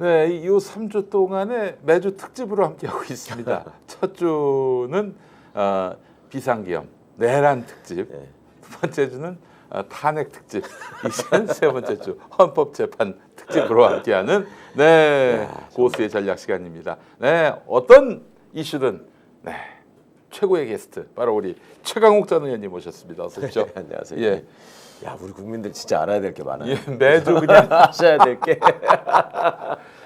네, 이 3주 동안에 매주 특집으로 함께하고 있습니다. 첫 주는 비상계엄 내란 특집, 네. 두 번째 주는 탄핵 특집, 이제는 세 번째 주 헌법재판 특집으로 함께하는 고수의 전략 시간입니다. 네, 어떤 이슈든 최고의 게스트 바로 우리 최강욱 전 의원님 모셨습니다. 어서 오십시오. 안녕하세요. 예. 야, 우리 국민들 진짜 알아야 될 게 많아요. 예, 매주 그냥 아셔야 될 게.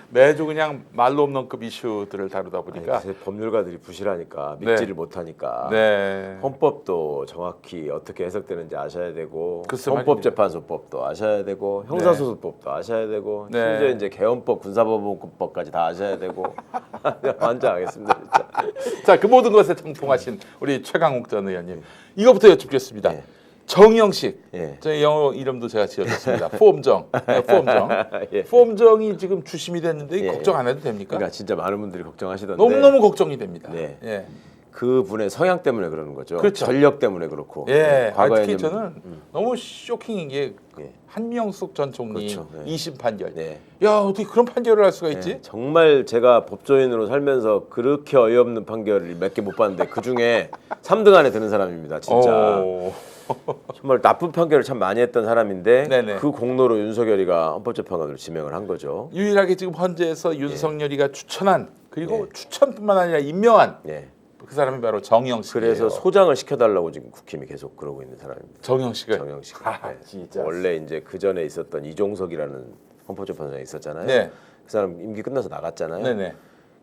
매주 그냥 말로 없는 급 이슈들을 다루다 보니까 법률가들이 부실하니까 믿지를 못하니까 네. 헌법도 정확히 어떻게 해석되는지 아셔야 되고 글쎄 헌법재판소법도 아셔야 되고 형사소송법도 아셔야 되고 심지어 이제 개헌법, 군사법원법까지 다 아셔야 되고 완전 알겠습니다. 진짜. 자, 그 모든 것에 정통하신 우리 최강욱 전 의원님 이거부터 여쭙겠습니다. 예. 정영식, 예. 제 영어 이름도 제가 지어줬습니다. 폼정, 폼정, 예. 폼정이 지금 주심이 됐는데 예. 걱정 안 해도 됩니까? 그러니까 진짜 많은 분들이 걱정하시던데 너무 걱정이 됩니다. 네. 예. 그 분의 성향 때문에 그러는 거죠. 그렇죠. 전력 때문에 그렇고. 예. 과거에는 특히 저는 너무 쇼킹인 게 예. 한명숙 전 총리 그렇죠. 네. 2심 판결. 네. 야, 어떻게 그런 판결을 할 수가 있지? 네, 정말 제가 법조인으로 살면서 그렇게 어이없는 판결을 몇 개 못 봤는데 그 중에 3등 안에 드는 사람입니다. 진짜 오. 정말 나쁜 판결을 참 많이 했던 사람인데 네네. 그 공로로 윤석열이가 헌법재판관으로 지명을 한 거죠. 유일하게 지금 헌재에서 윤석열이가 추천한 그리고 예. 추천뿐만 아니라 임명한 네. 그 사람이 바로 정영식이에요. 그래서 소장을 시켜달라고 지금 국힘이 계속 그러고 있는 사람입니다. 정영식을. 정영식. 아, 네. 진짜. 원래 이제 그 전에 있었던 이종석이라는 헌법재판장이 있었잖아요. 네. 그 사람 임기 끝나서 나갔잖아요. 네네.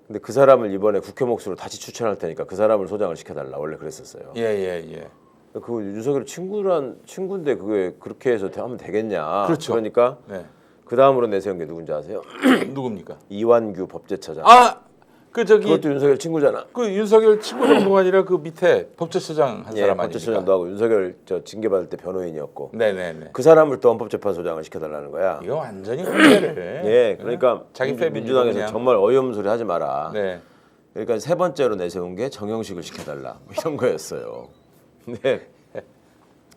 근데 그 사람을 이번에 국회 몫으로 다시 추천할 테니까 그 사람을 소장을 시켜달라 원래 그랬었어요. 예. 그 윤석열 친구인데 그게 그렇게 해서 하면 되겠냐? 그렇죠. 그러니까 네. 그 다음으로 내세운 게 누군지 아세요? 누굽니까? 이완규 법제처장. 그 저기 그것도 윤석열 친구잖아. 그 윤석열 친구 정도가 아니라 그 밑에 법제처장 한 예, 사람 아닙니까? 법제처장도 하고 윤석열 저 징계 받을 때 변호인이었고. 네네네. 그 사람을 또 헌법재판소장을 시켜달라는 거야. 이거 완전히 헌재를. 예, 그러니까 자기 패밀리 민주당에서 그냥. 정말 어이없는 소리 하지 마라. 네. 그러니까 세 번째로 내세운 게 정영식을 시켜달라 뭐 이런 거였어요. 근데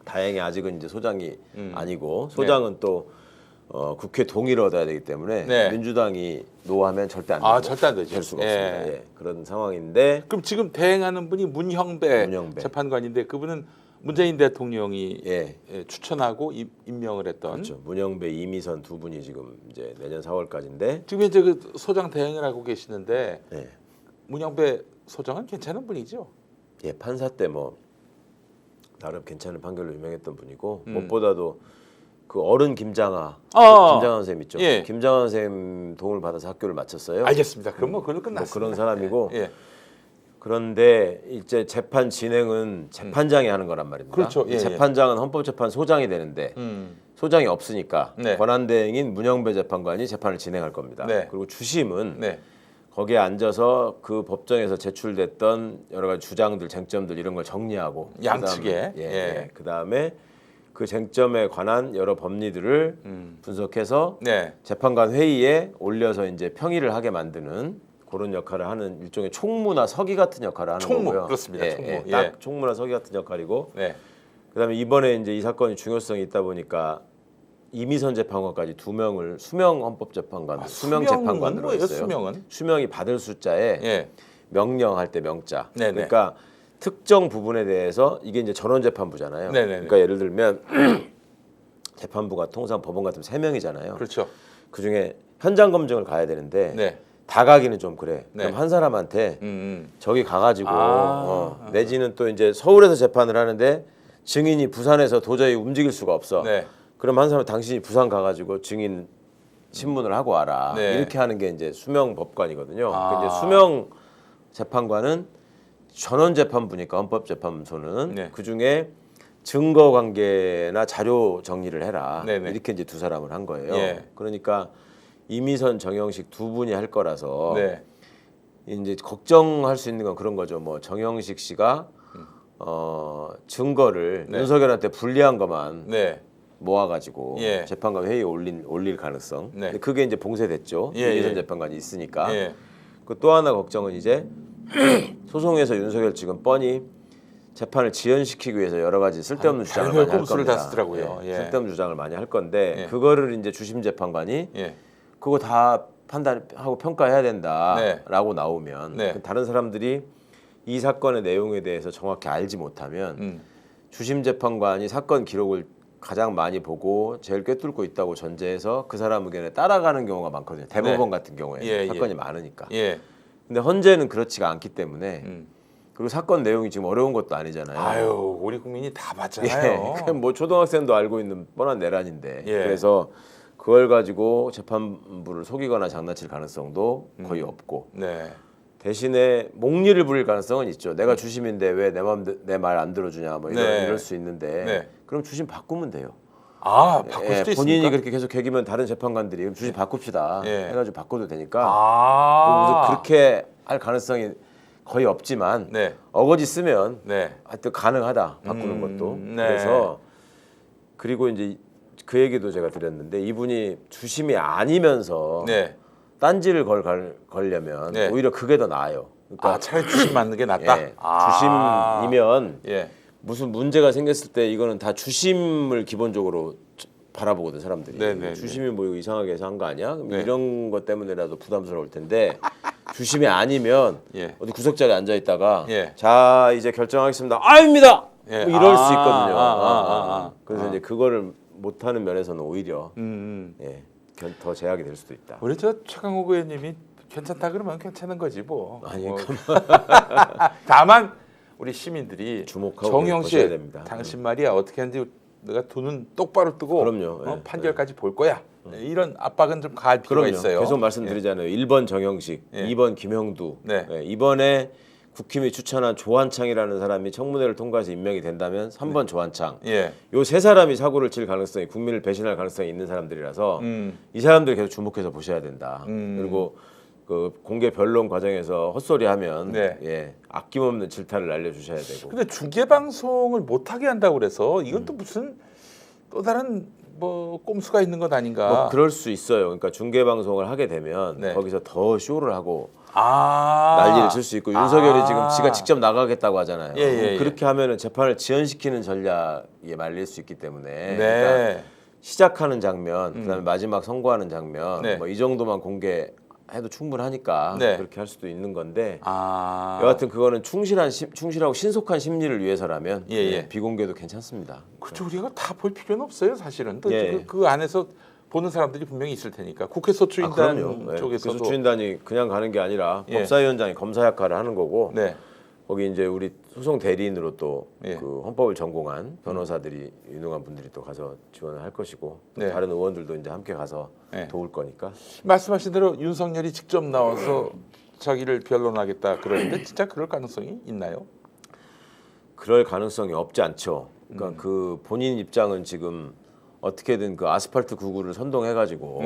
다행히 아직은 이제 소장이 아니고 소장은 또 국회 동의를 얻어야 되기 때문에 네. 민주당이 노하면 절대 안 되고 절대 안 되죠. 될 수가 예. 없습니다. 예, 그런 상황인데 그럼 지금 대행하는 분이 문형배 재판관인데 그분은 문재인 대통령이 예. 추천하고 임명을 했던. 그렇죠. 문영배, 이미선 두 분이 지금 이제 내년 4월까지인데 지금 이제 그 소장 대행을 하고 계시는데 예. 문형배 소장은 괜찮은 분이죠. 예, 판사 때 뭐 나름 괜찮은 판결로 유명했던 분이고 무엇보다도 그 어른 김장하 선생님 있죠. 예. 김장하 선생님 도움을 받아서 학교를 마쳤어요. 알겠습니다. 그럼 뭐 그걸로 끝났습니다. 뭐 그런 사람이고 예. 그런데 이제 재판 진행은 재판장이 하는 거란 말입니다. 그렇죠. 예, 재판장은 헌법재판소장이 되는데 소장이 없으니까 네. 권한대행인 문영배 재판관이 재판을 진행할 겁니다. 네. 그리고 주심은 네. 거기에 앉아서 그 법정에서 제출됐던 여러 가지 주장들, 쟁점들 이런 걸 정리하고 양측에 그다음에 그 쟁점에 관한 여러 법리들을 분석해서 네. 재판관 회의에 올려서 이제 평의를 하게 만드는 그런 역할을 하는 일종의 총무나 서기 같은 역할을 하는 총무, 거고요. 그렇습니다. 총무. 딱 총무나 서기 같은 역할이고 네. 그다음에 이번에 이제 이 사건이 중요성이 있다 보니까 이미선 재판관까지 2명을 수명 헌법재판관, 수명 재판관으로 뭐예요, 했어요. 수명은? 수명이 받을 숫자에 예. 명령할 때 명자. 네네. 그러니까 특정 부분에 대해서 이게 이제 전원재판부잖아요. 네네네. 그러니까 예를 들면 재판부가 통상 법원 같으면 3명이잖아요. 그렇죠. 그 중에 현장 검증을 가야 되는데 네. 다 가기는 좀 그래. 네. 그럼 한 사람한테 음. 저기 가가지고 내지는 또 이제 서울에서 재판을 하는데 증인이 부산에서 도저히 움직일 수가 없어. 네. 그럼 한 사람 당신이 부산 가가지고 증인 신문을 하고 와라. 네. 이렇게 하는 게 이제 수명 법관이거든요. 그러니까 이제 수명 재판관은 전원 재판부니까 헌법재판소는 네. 그 중에 증거 관계나 자료 정리를 해라. 네네. 이렇게 이제 두 사람을 한 거예요. 예. 그러니까 이미선, 정영식 두 분이 할 거라서 네. 이제 걱정할 수 있는 건 그런 거죠. 뭐 정영식 씨가 증거를 네. 윤석열한테 불리한 것만 네. 모아가지고 예. 재판관 회의에 올릴 가능성. 네. 근데 그게 이제 봉쇄됐죠. 예, 이미선 예. 재판관이 있으니까. 예. 그 또 하나 걱정은 이제 소송에서 윤석열 측은 뻔히 재판을 지연시키기 위해서 여러 가지 쓸데없는 주장을 많이 할 꼼수를 겁니다. 다 쓰더라고요. 예. 쓸데없는 주장을 많이 할 건데 예. 그거를 이제 주심 재판관이 예. 그거 다 판단하고 평가해야 된다라고 네. 나오면 네. 다른 사람들이 이 사건의 내용에 대해서 정확히 알지 못하면 주심 재판관이 사건 기록을 가장 많이 보고 제일 꿰뚫고 있다고 전제해서 그 사람 의견에 따라가는 경우가 많거든요. 대법원 네. 같은 경우에 예, 사건이 예. 많으니까. 예. 근데 헌재는 그렇지가 않기 때문에 그리고 사건 내용이 지금 어려운 것도 아니잖아요. 아유, 우리 국민이 다 예, 봤잖아요. 그냥 뭐 초등학생도 알고 있는 뻔한 내란인데 예. 그래서 그걸 가지고 재판부를 속이거나 장난칠 가능성도 거의 없고 네. 대신에 목리를 부릴 가능성은 있죠. 내가 주심인데 왜 내 말 안 들어주냐 뭐 네. 이럴 수 있는데 네. 그럼 주심 바꾸면 돼요. 아, 바꿀 수도 본인이 있습니까? 그렇게 계속 개기면 다른 재판관들이 그럼 주심 바꿉시다 예. 해가지고 바꿔도 되니까 아. 그렇게 할 가능성이 거의 없지만 네. 어거지 쓰면 네. 하여튼 가능하다 바꾸는 것도. 네. 그래서 그리고 이제 그 얘기도 제가 드렸는데 이분이 주심이 아니면서 네. 딴지를 걸려면 네. 오히려 그게 더 나아요. 그러니까 아, 차라리 주심 맞는 게 낫다. 예, 아. 주심이면 예. 무슨 문제가 생겼을 때 이거는 다 주심을 기본적으로 바라보거든 사람들이. 네네네. 주심이 뭐 이상하게 해서 한 거 아니야? 네. 이런 것 때문에라도 부담스러울 텐데 주심이 아니면 예. 어디 구석자리에 앉아 있다가 예. 자 이제 결정하겠습니다. 아닙니다. 예. 뭐 이럴 수 아, 있거든요. 그래서 아. 이제 그거를 못하는 면에서는 오히려 음. 예, 더 제약이 될 수도 있다. 우리 저 최강욱 의원님이 괜찮다 그러면 괜찮은 거지 뭐. 아니, 뭐. 다만 우리 시민들이 주목하고 정형 보셔야 씨, 됩니다. 당신 말이야 어떻게 하는지 내가 두 눈 똑바로 뜨고 그럼요. 예, 판결까지 볼 거야. 이런 압박은 좀 가할 필요가 그럼요. 있어요. 계속 말씀드리잖아요. 1번 정영식, 예. 2번 김형두. 네. 예, 이번에 국힘이 추천한 조한창이라는 사람이 청문회를 통과해서 임명이 된다면 3번 조한창. 예. 요 세 사람이 사고를 칠 가능성이 국민을 배신할 가능성이 있는 사람들이라서 이 사람들 계속 주목해서 보셔야 된다. 그리고 그 공개 변론 과정에서 헛소리하면 네. 예, 아낌없는 질타를 날려주셔야 되고. 근데 중계 방송을 못 하게 한다고 그래서 이건 또 무슨 또 다른 뭐 꼼수가 있는 것 아닌가? 뭐 그럴 수 있어요. 그러니까 중계 방송을 하게 되면 네. 거기서 더 쇼를 하고 아. 난리를 칠 수 있고 윤석열이 지금 지가 직접 나가겠다고 하잖아요. 예, 예, 예. 그렇게 하면은 재판을 지연시키는 전략에 말릴 수 있기 때문에 네. 그러니까 시작하는 장면, 그다음에 마지막 선고하는 장면, 네. 뭐 이 정도만 공개해도 충분하니까 네. 그렇게 할 수도 있는 건데 아. 여하튼 그거는 충실하고 신속한 심리를 위해서라면 예, 예. 예, 비공개도 괜찮습니다. 그렇죠. 우리가 다 볼 필요는 없어요, 사실은. 또 예. 그 안에서 보는 사람들이 분명히 있을 테니까. 국회 소추인단 그럼요. 예, 쪽에서도 소추인단이 그냥 가는 게 아니라 예. 법사위원장이 검사 역할을 하는 거고 네. 거기 이제 우리 소송 대리인으로 또 예. 그 헌법을 전공한 변호사들이 유능한 분들이 또 가서 지원을 할 것이고 또 네. 다른 의원들도 이제 함께 가서 네. 도울 거니까. 말씀하신 대로 윤석열이 직접 나와서 자기를 변론하겠다 그러는데 진짜 그럴 가능성이 있나요? 그럴 가능성이 없지 않죠. 그러니까 그 본인 입장은 지금 어떻게든 그 아스팔트 구구를 선동해가지고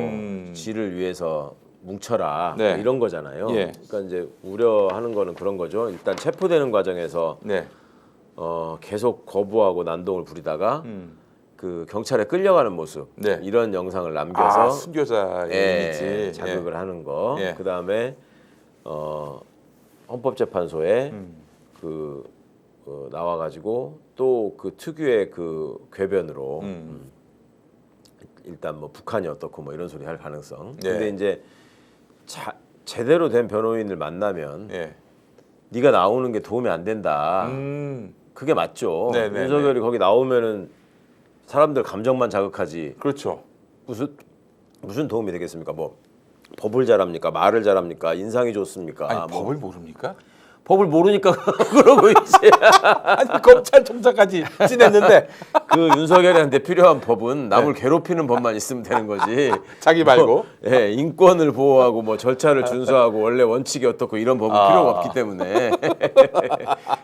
지를 위해서 뭉쳐라 네. 뭐 이런 거잖아요. 예. 그러니까 이제 우려하는 거는 그런 거죠. 일단 체포되는 과정에서 네. 계속 거부하고 난동을 부리다가 그 경찰에 끌려가는 모습 네. 이런 영상을 남겨서 순교자의 예, 이미지 자극을 하는 거. 예. 그다음에 헌법재판소에 나와가지고 또 그 특유의 그 궤변으로 일단 뭐 북한이 어떻고 뭐 이런 소리 할 가능성. 예. 근데 이제 제대로 된 변호인을 만나면 예. 네가 나오는 게 도움이 안 된다. 그게 맞죠. 네네네. 윤석열이 거기 나오면은 사람들 감정만 자극하지 그렇죠. 무슨 도움이 되겠습니까? 뭐 법을 잘합니까? 말을 잘합니까? 인상이 좋습니까? 아니 뭐 법을 모릅니까? 법을 모르니까 그러고 이제 아니 검찰총장까지 지냈는데 그 윤석열한테 필요한 법은 남을 괴롭히는 법만 있으면 되는 거지. 자기 말고. 뭐, 예, 인권을 보호하고 뭐 절차를 준수하고 원래 원칙이 어떻고 이런 법은 필요가 없기 때문에.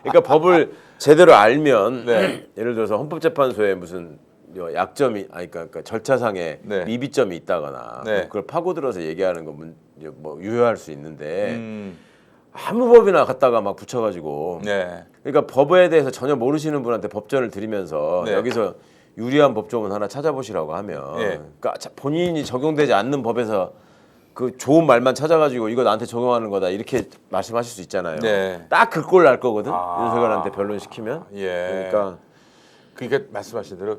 그러니까 법을 제대로 알면 네. 예를 들어서 헌법재판소에 무슨 약점이 그러니까 절차상에 네. 미비점이 있다거나 네. 그걸 파고들어서 얘기하는 건 뭐 유효할 수 있는데 아무 법이나 갖다가 막 붙여가지고 네. 그러니까 법에 대해서 전혀 모르시는 분한테 법전을 드리면서 네. 여기서 유리한 법조문 하나 찾아보시라고 하면 네. 그러니까 본인이 적용되지 않는 법에서 그 좋은 말만 찾아가지고 이거 나한테 적용하는 거다 이렇게 말씀하실 수 있잖아요. 네. 딱 그 꼴 날 거거든. 윤석열한테 변론시키면. 예. 그러니까 말씀하신 대로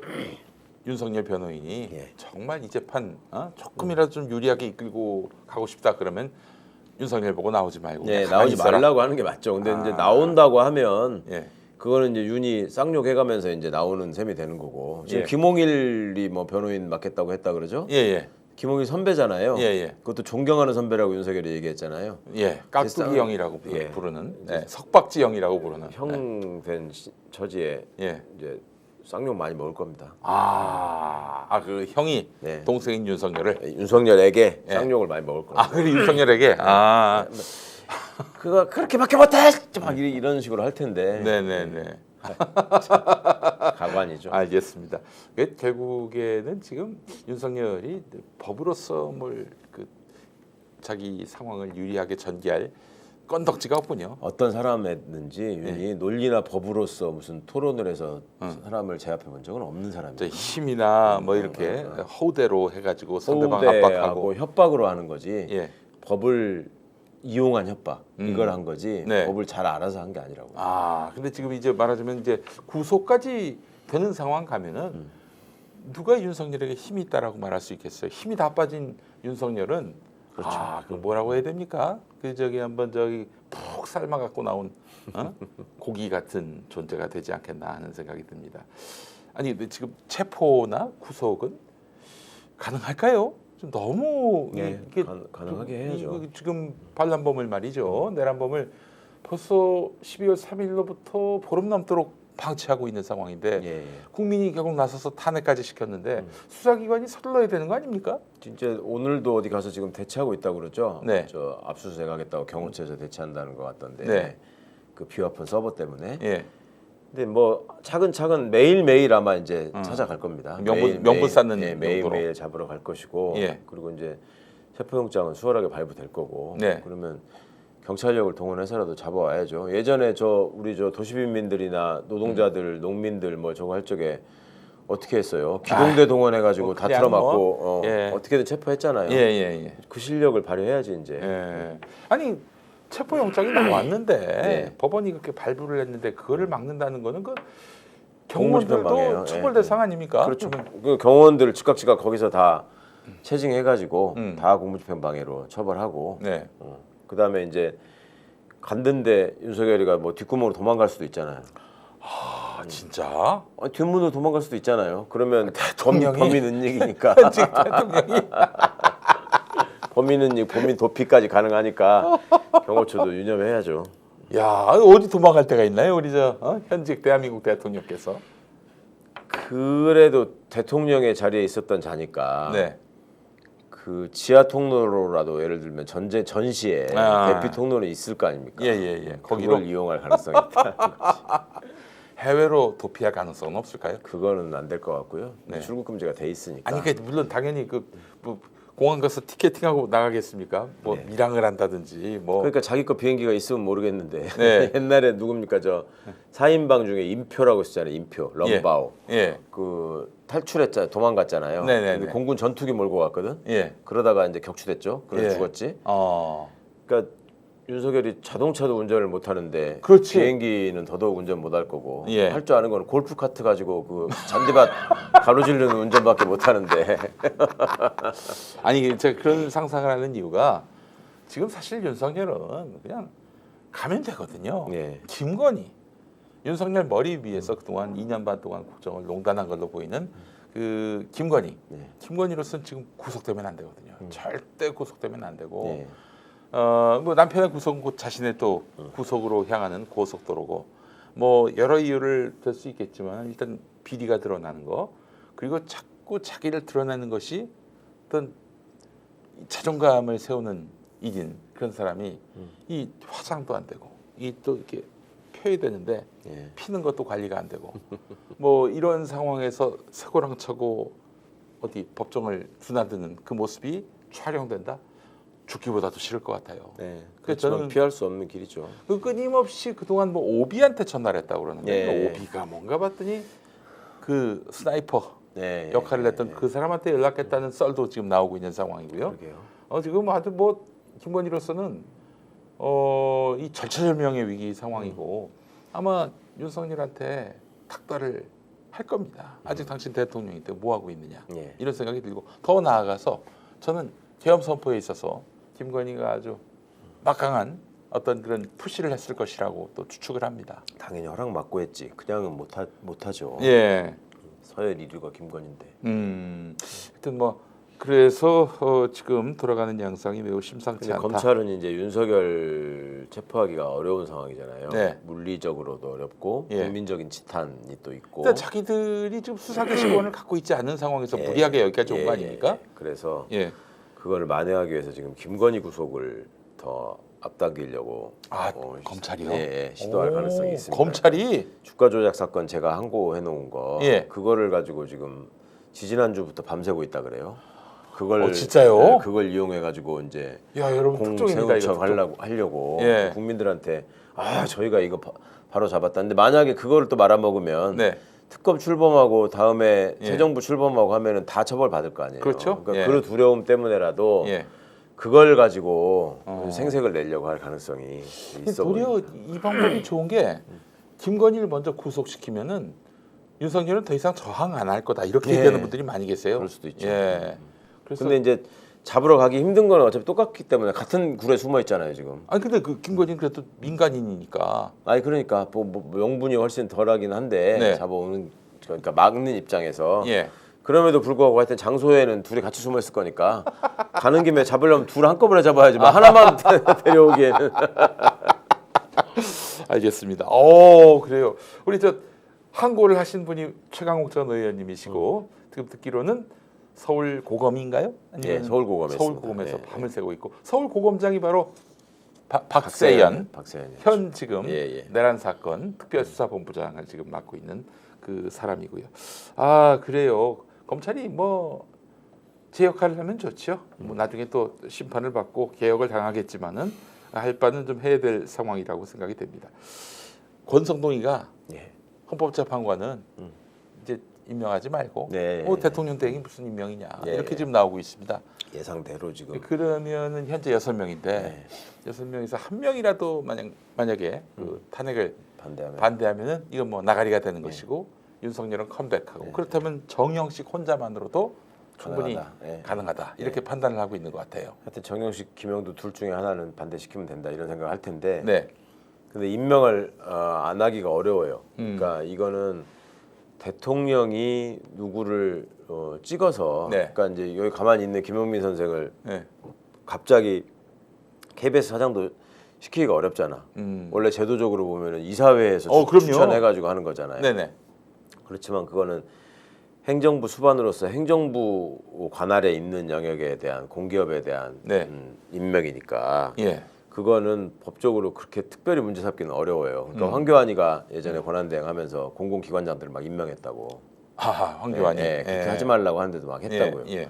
윤석열 변호인이 예. 정말 이 재판 조금이라도 좀 유리하게 이끌고 가고 싶다 그러면 윤석열 보고 나오지 말고 예, 그냥 가만히 나오지 있어라. 말라고 하는 게 맞죠. 근데 아. 이제 나온다고 하면 예. 그거는 이제 윤이 쌍욕해가면서 이제 나오는 셈이 되는 거고. 지금 예. 김홍일이 뭐 변호인 맡겠다고 했다 그러죠? 예, 예. 김홍일 선배잖아요. 예, 예. 그것도 존경하는 선배라고 윤석열이 얘기했잖아요. 예. 깍두기 쌍- 형이라고 예. 부르는 석박지 형이라고 부르는 형 된 처지에 예. 이제 쌍욕 많이 먹을 겁니다. 그 형이 네. 동생인 윤석열을 윤석열에게 예. 쌍욕을 많이 먹을 겁니다. 그래 윤석열에게 그거 그렇게밖에 못해! 막 이런 식으로 할 텐데. 네네네. 가관이죠. 알겠습니다. 결국에는 지금 윤석열이 법으로서 뭘 자기 상황을 유리하게 전개할 건덕지가 없군요. 어떤 사람이든지 윤이 논리나 법으로서 무슨 토론을 해서 사람을 제압해 본 적은 없는 사람이에요. 힘이나 뭐 이렇게 허우대로 해가지고 상대방 서울대하고 압박하고 협박으로 하는 거지. 예. 법을 이용한 협박 이걸 한 거지. 네. 법을 잘 알아서 한 게 아니라고. 근데 지금 이제 말하자면 이제 구속까지 되는 상황 가면은 누가 윤석열에게 힘이 있다라고 말할 수 있겠어요? 힘이 다 빠진 윤석열은 그렇죠. 그 뭐라고 해야 됩니까? 한번 푹 삶아 갖고 나온 고기 같은 존재가 되지 않겠나 하는 생각이 듭니다. 아니 근데 지금 체포나 구속은 가능할까요? 좀 너무 네, 이게 가능하게 해야죠. 지금 반란범을 말이죠. 내란범을 벌써 12월 3일로부터 보름 넘도록 방치하고 있는 상황인데 예. 국민이 결국 나서서 탄핵까지 시켰는데 수사기관이 서둘러야 되는 거 아닙니까? 진짜 오늘도 어디 가서 지금 대치하고 있다고 그러죠. 네. 저 압수수색하겠다고 경호처에서 대치한다는 것 같던데. 네. 그 비화폰 서버 때문에. 예. 근데 뭐 차근차근 매일매일 아마 이제 찾아갈 겁니다. 명분 쌓는 매일매일 용도로. 잡으러 갈 것이고 예. 그리고 이제 체포영장은 수월하게 발부될 거고 네. 그러면 경찰력을 동원해서라도 잡아와야죠. 예전에 우리 도시빈민들이나 노동자들, 농민들 뭐 저거 할 적에 어떻게 했어요? 기동대 동원해가지고 다 그냥 틀어맞고 예. 어떻게든 체포했잖아요. 예. 그 실력을 발휘해야지 이제. 예. 아니 체포영장이 나왔는데 네. 법원이 그렇게 발부를 했는데 그거를 막는다는 거는 공무집행방해예요. 경호원들도 처벌 대상 아닙니까? 그렇죠. 그 경호원들 즉각 거기서 다 체증해가지고 다 공무집행방해로 처벌하고. 네. 그다음에 이제 갔는데 윤석열이가 뭐 뒷구멍으로 도망갈 수도 있잖아요. 진짜? 뒷문으로 도망갈 수도 있잖아요. 그러면 대통령이? 범인 은닉이니까. 지금 대통령이 범인 은닉, 범인 도피까지 가능하니까 경호처도 유념해야죠. 야 어디 도망갈 데가 있나요? 우리 현직 대한민국 대통령께서. 그래도 대통령의 자리에 있었던 자니까. 네. 그 지하 통로로라도 예를 들면 전시에 대피 통로는 있을 거 아닙니까? 예. 거기를 거기로 이용할 가능성이 있다. 해외로 도피할 가능성은 없을까요? 그거는 안 될 것 같고요. 네. 출국 금지가 돼 있으니까. 아니 물론 당연히 뭐 공항 가서 티켓팅하고 나가겠습니까? 뭐 네. 밀항을 한다든지 뭐. 그러니까 자기 거 비행기가 있으면 모르겠는데 네. 옛날에 누굽니까 4인방 중에 임표라고 있었잖아요. 임표 럼바오. 예. 그 탈출했잖아요. 도망갔잖아요. 네네네. 근데 공군 전투기 몰고 갔거든. 예. 그러다가 이제 격추됐죠. 그래서 예. 죽었지. 어. 그러니까 윤석열이 자동차도 운전을 못 하는데 그렇지. 비행기는 더더욱 운전 못 할 거고 예. 할 줄 아는 건 골프 카트 가지고 그 잔디밭 가로지르는 운전밖에 못 하는데. 아니 제가 그런 상상을 하는 이유가 지금 사실 윤석열은 그냥 가면 되거든요. 예. 김건희 윤석열 머리 위에서 그동안 2년 반 동안 국정을 농단한 걸로 보이는 그 김건희. 예. 김건희로서는 지금 구속되면 안 되거든요. 절대 구속되면 안 되고. 예. 뭐 남편의 구속은 곧 자신의 또 구속으로 향하는 고속도로고 뭐 여러 이유를 들 수 있겠지만 일단 비리가 드러나는 거 그리고 자꾸 자기를 드러내는 것이 어떤 자존감을 세우는 일인 그런 사람이 이 화장도 안 되고 이 또 이렇게 펴야 되는데 예. 피는 것도 관리가 안 되고 뭐 이런 상황에서 쇠고랑 차고 어디 법정을 드나드는 그 모습이 촬영된다. 죽기보다도 싫을 것 같아요. 네. 그래서 그렇지만 피할 수 없는 길이죠. 그 끊임없이 그동안 뭐 오비한테 전화를 했다고 그러는데 예. 오비가 뭔가 봤더니 그 스나이퍼 네. 역할을 했던 그 사람한테 연락했다는 썰도 지금 나오고 있는 상황이고요. 그러게요. 지금 아주 뭐 김건희로서는 이 절체절명의 위기 상황이고 아마 윤석열한테 탁달을 할 겁니다. 아직 당신 대통령인데 뭐 하고 있느냐 예. 이런 생각이 들고 더 나아가서 저는 계엄 선포에 있어서 김건희가 아주 막강한 어떤 그런 푸시를 했을 것이라고 또 추측을 합니다. 당연히 허락 받고 했지. 그냥은 못하죠. 예. 서열 1위가 김건희인데. 하여튼 뭐 그래서 지금 돌아가는 양상이 매우 심상치 근데 않다. 검찰은 이제 윤석열 체포하기가 어려운 상황이잖아요. 네. 물리적으로도 어렵고 예. 국민적인 지탄이 또 있고. 그러니까 자기들이 지금 수사기식권을 갖고 있지 않은 상황에서 예. 무리하게 여기까지 온 거 예, 아닙니까? 예. 그래서 예. 그걸 만회하기 위해서 지금 김건희 구속을 더 앞당기려고 검찰이요? 예, 시도할 가능성이 있습니다. 검찰이 주가 조작 사건 제가 항고해 놓은 거 예. 그거를 가지고 지금 지지난주부터 밤새고 있다 그래요. 그걸 진짜요? 네, 그걸 이용해 가지고 이제 야 여러분 특종입니다 이거. 공세우청 하려고 예. 국민들한테 저희가 이거 바로 잡았다. 근데 만약에 그거를 또 말아먹으면 네. 특검 출범하고 다음에 예. 새 정부 출범하고 하면은 다 처벌 받을 거 아니에요. 그렇죠. 그러니까 예. 그 두려움 때문에라도 예. 그걸 가지고 생색을 내려고 할 가능성이 있어 도리어 보입니다. 이 방법이 좋은 게 김건희를 먼저 구속시키면은 윤석열은 더 이상 저항 안 할 거다 이렇게 예. 얘기하는 분들이 많이 계세요. 그럴 수도 있죠. 예. 그래서 근데 이제 잡으러 가기 힘든 거는 어차피 똑같기 때문에 같은 굴에 숨어 있잖아요 지금. 아니 근데 그 김건희는 그래도 민간인이니까. 아니 그러니까 뭐 명분이 훨씬 덜하긴 한데 네. 잡아오는 그러니까 막는 입장에서 예. 그럼에도 불구하고 하여튼 장소에는 둘이 같이 숨어 있을 거니까 가는 김에 잡으려면 둘 한꺼번에 잡아야지 뭐 하나만 데려오기에는. 알겠습니다. 그래요. 우리 저 항고를 하신 분이 최강욱 전 의원님이시고 지금 듣기로는 서울 고검인가요? 예, 서울고검에 서울고검에서 있습니다. 예, 밤을 새고 있고 서울고검장이 바로 박세연 박세연 현 지금 예. 내란 사건 특별수사본부장을 지금 맡고 있는 그 사람이고요. 아 그래요. 검찰이 뭐 제 역할을 하면 좋죠. 뭐 나중에 또 심판을 받고 개혁을 당하겠지만은 할 바는 좀 해야 될 상황이라고 생각이 됩니다. 권성동이가 예. 헌법재판관은 이제 임명하지 말고 네. 대통령 대행이 무슨 임명이냐 예. 이렇게 지금 나오고 있습니다. 예상대로 지금 그러면은 현재 6명인데 네. 6명에서 한 명이라도 만약에 그 탄핵을 반대하면 반대하면은 이건 뭐 나가리가 되는 것이고 윤석열은 컴백하고 그렇다면 정영식 혼자만으로도 충분히 가능하다. 예. 가능하다 이렇게 판단을 하고 있는 것 같아요. 하여튼 정영식, 김영도 둘 중에 하나는 반대시키면 된다 이런 생각을 할 텐데 네, 근데 임명을 안 하기가 어려워요. 그러니까 이거는 대통령이 누구를 찍어서 네. 그러니까 이제 여기 가만히 있는 김용민 선생을 네. 갑자기 KBS 사장도 시키기가 어렵잖아. 원래 제도적으로 보면은 이사회에서 그럼요. 추천해가지고 하는 거잖아요. 네네. 그렇지만 그거는 행정부 수반으로서 행정부 관할에 있는 영역에 대한 공기업에 대한 네. 임명이니까 예. 그거는 법적으로 그렇게 특별히 문제 삼기는 어려워요. 그러니까 황교안이가 예전에 권한대행하면서 공공기관장들을 막 임명했다고. 황교안이 그렇게 하지 말라고 하는데도 막 했다고요. 예.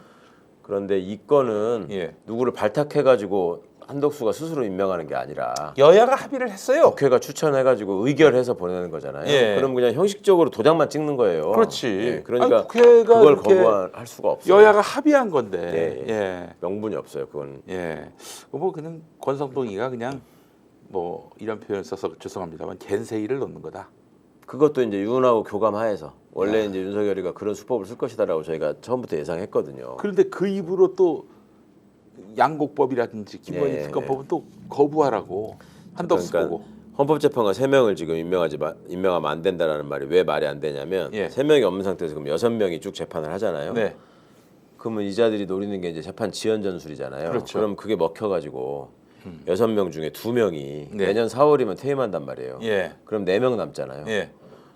그런데 이 건은 예. 누구를 발탁해가지고 한덕수가 스스로 임명하는 게 아니라 여야가 합의를 했어요. 국회가 추천해가지고 의결해서 보내는 거잖아요. 예. 그럼 그냥 형식적으로 도장만 찍는 거예요. 그렇지. 예, 그러니까 아니, 국회가 그걸 이렇게 거부할 수가 없어요. 여야가 합의한 건데. 예. 명분이 없어요. 그건 예. 뭐 그냥 권성동이가 그냥 뭐 이런 표현을 써서 죄송합니다만 겐세이를 놓는 거다. 그것도 이제 윤하고 교감하에서 원래 이제 윤석열이가 그런 수법을 쓸 것이다라고 저희가 처음부터 예상했거든요. 그런데 그 입으로 또 양곡법이라든지 김건희 예. 특검법은 또 거부하라고 한덕수 보고. 헌법재판관 3명을 지금 임명하면 안 된다라는 말이 왜 말이 안 되냐면 예. 3명이 없는 상태에서 그럼 6명이 쭉 재판을 하잖아요. 네. 그러면 이자들이 노리는 게 이제 재판 지연 전술이잖아요. 그렇죠. 그럼 그게 먹혀가지고 6명 중에 2명이 네. 내년 4월이면 퇴임한단 말이에요. 예. 그럼 4명 남잖아요. 예.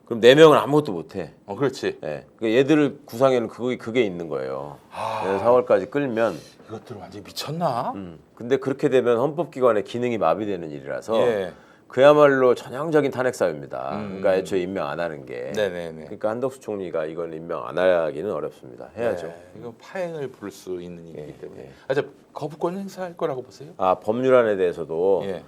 그럼 4명은 아무것도 못해. 그렇지. 예. 그러니까 얘들을 구상에는 그게 있는 거예요. 내년 4월까지 끌면. 이것들 완전 미쳤나? 근데 그렇게 되면 헌법기관의 기능이 마비되는 일이라서 예. 그야말로 전형적인 탄핵 사유입니다. 그러니까 애초에 임명 안 하는 게. 네네네. 그러니까 한덕수 총리가 이건 임명 안 하기는 어렵습니다. 해야죠. 네, 이건 파행을 부를 수 있는 일이기 예, 때문에. 예. 저 거부권 행사할 거라고 보세요? 법률안에 대해서도 예.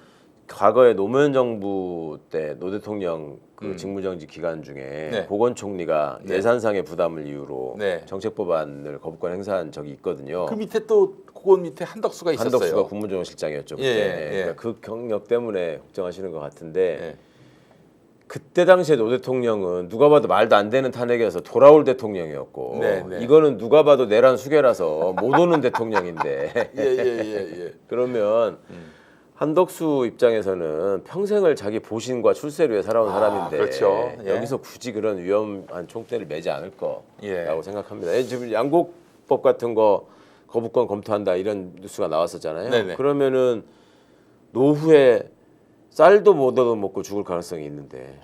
과거에 노무현 정부 때 노 대통령 그 직무정지 기간 중에 네. 보건총리가 네. 예산상의 부담을 이유로 네. 정책법안을 거부권 행사한 적이 있거든요. 그 밑에 또 그건 밑에 한덕수가 있었어요. 한덕수가 국무조정실장이었죠. 그때. 예, 예. 그러니까 그 경력 때문에 걱정하시는 것 같은데 예. 그때 당시에 노 대통령은 누가 봐도 말도 안 되는 탄핵이어서 돌아올 대통령이었고 네, 네. 이거는 누가 봐도 내란 수괴라서 못 오는 대통령인데 예. 그러면 한덕수 입장에서는 평생을 자기 보신과 출세를 위해 살아온 사람인데 그렇죠. 예. 여기서 굳이 그런 위험한 총대를 매지 않을 예. 거라고 생각합니다. 지금 양곡법 같은 거 거부권 검토한다 이런 뉴스가 나왔었잖아요. 네네. 그러면은 노후에 쌀도 못 얻어먹고 죽을 가능성이 있는데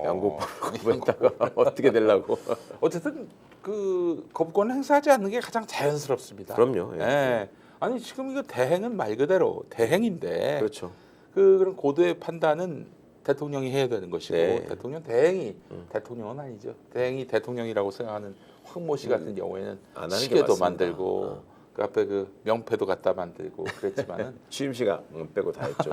양곡법을 거부했다가 어떻게 되려고? 어쨌든 그 거부권 행사하지 않는 게 가장 자연스럽습니다. 그럼요. 예. 예. 아니 지금 이거 대행은 말 그대로 대행인데 그렇죠. 그런 고도의 판단은 대통령이 해야 되는 것이고 네. 대통령 대행이 대통령은 아니죠. 대행이 대통령이라고 생각하는 황모 씨 같은 경우에는 안 하는 게 시계도 맞습니다. 만들고 그 앞에 그 명패도 갖다 만들고 그랬지만은 취임시가 빼고 다 했죠.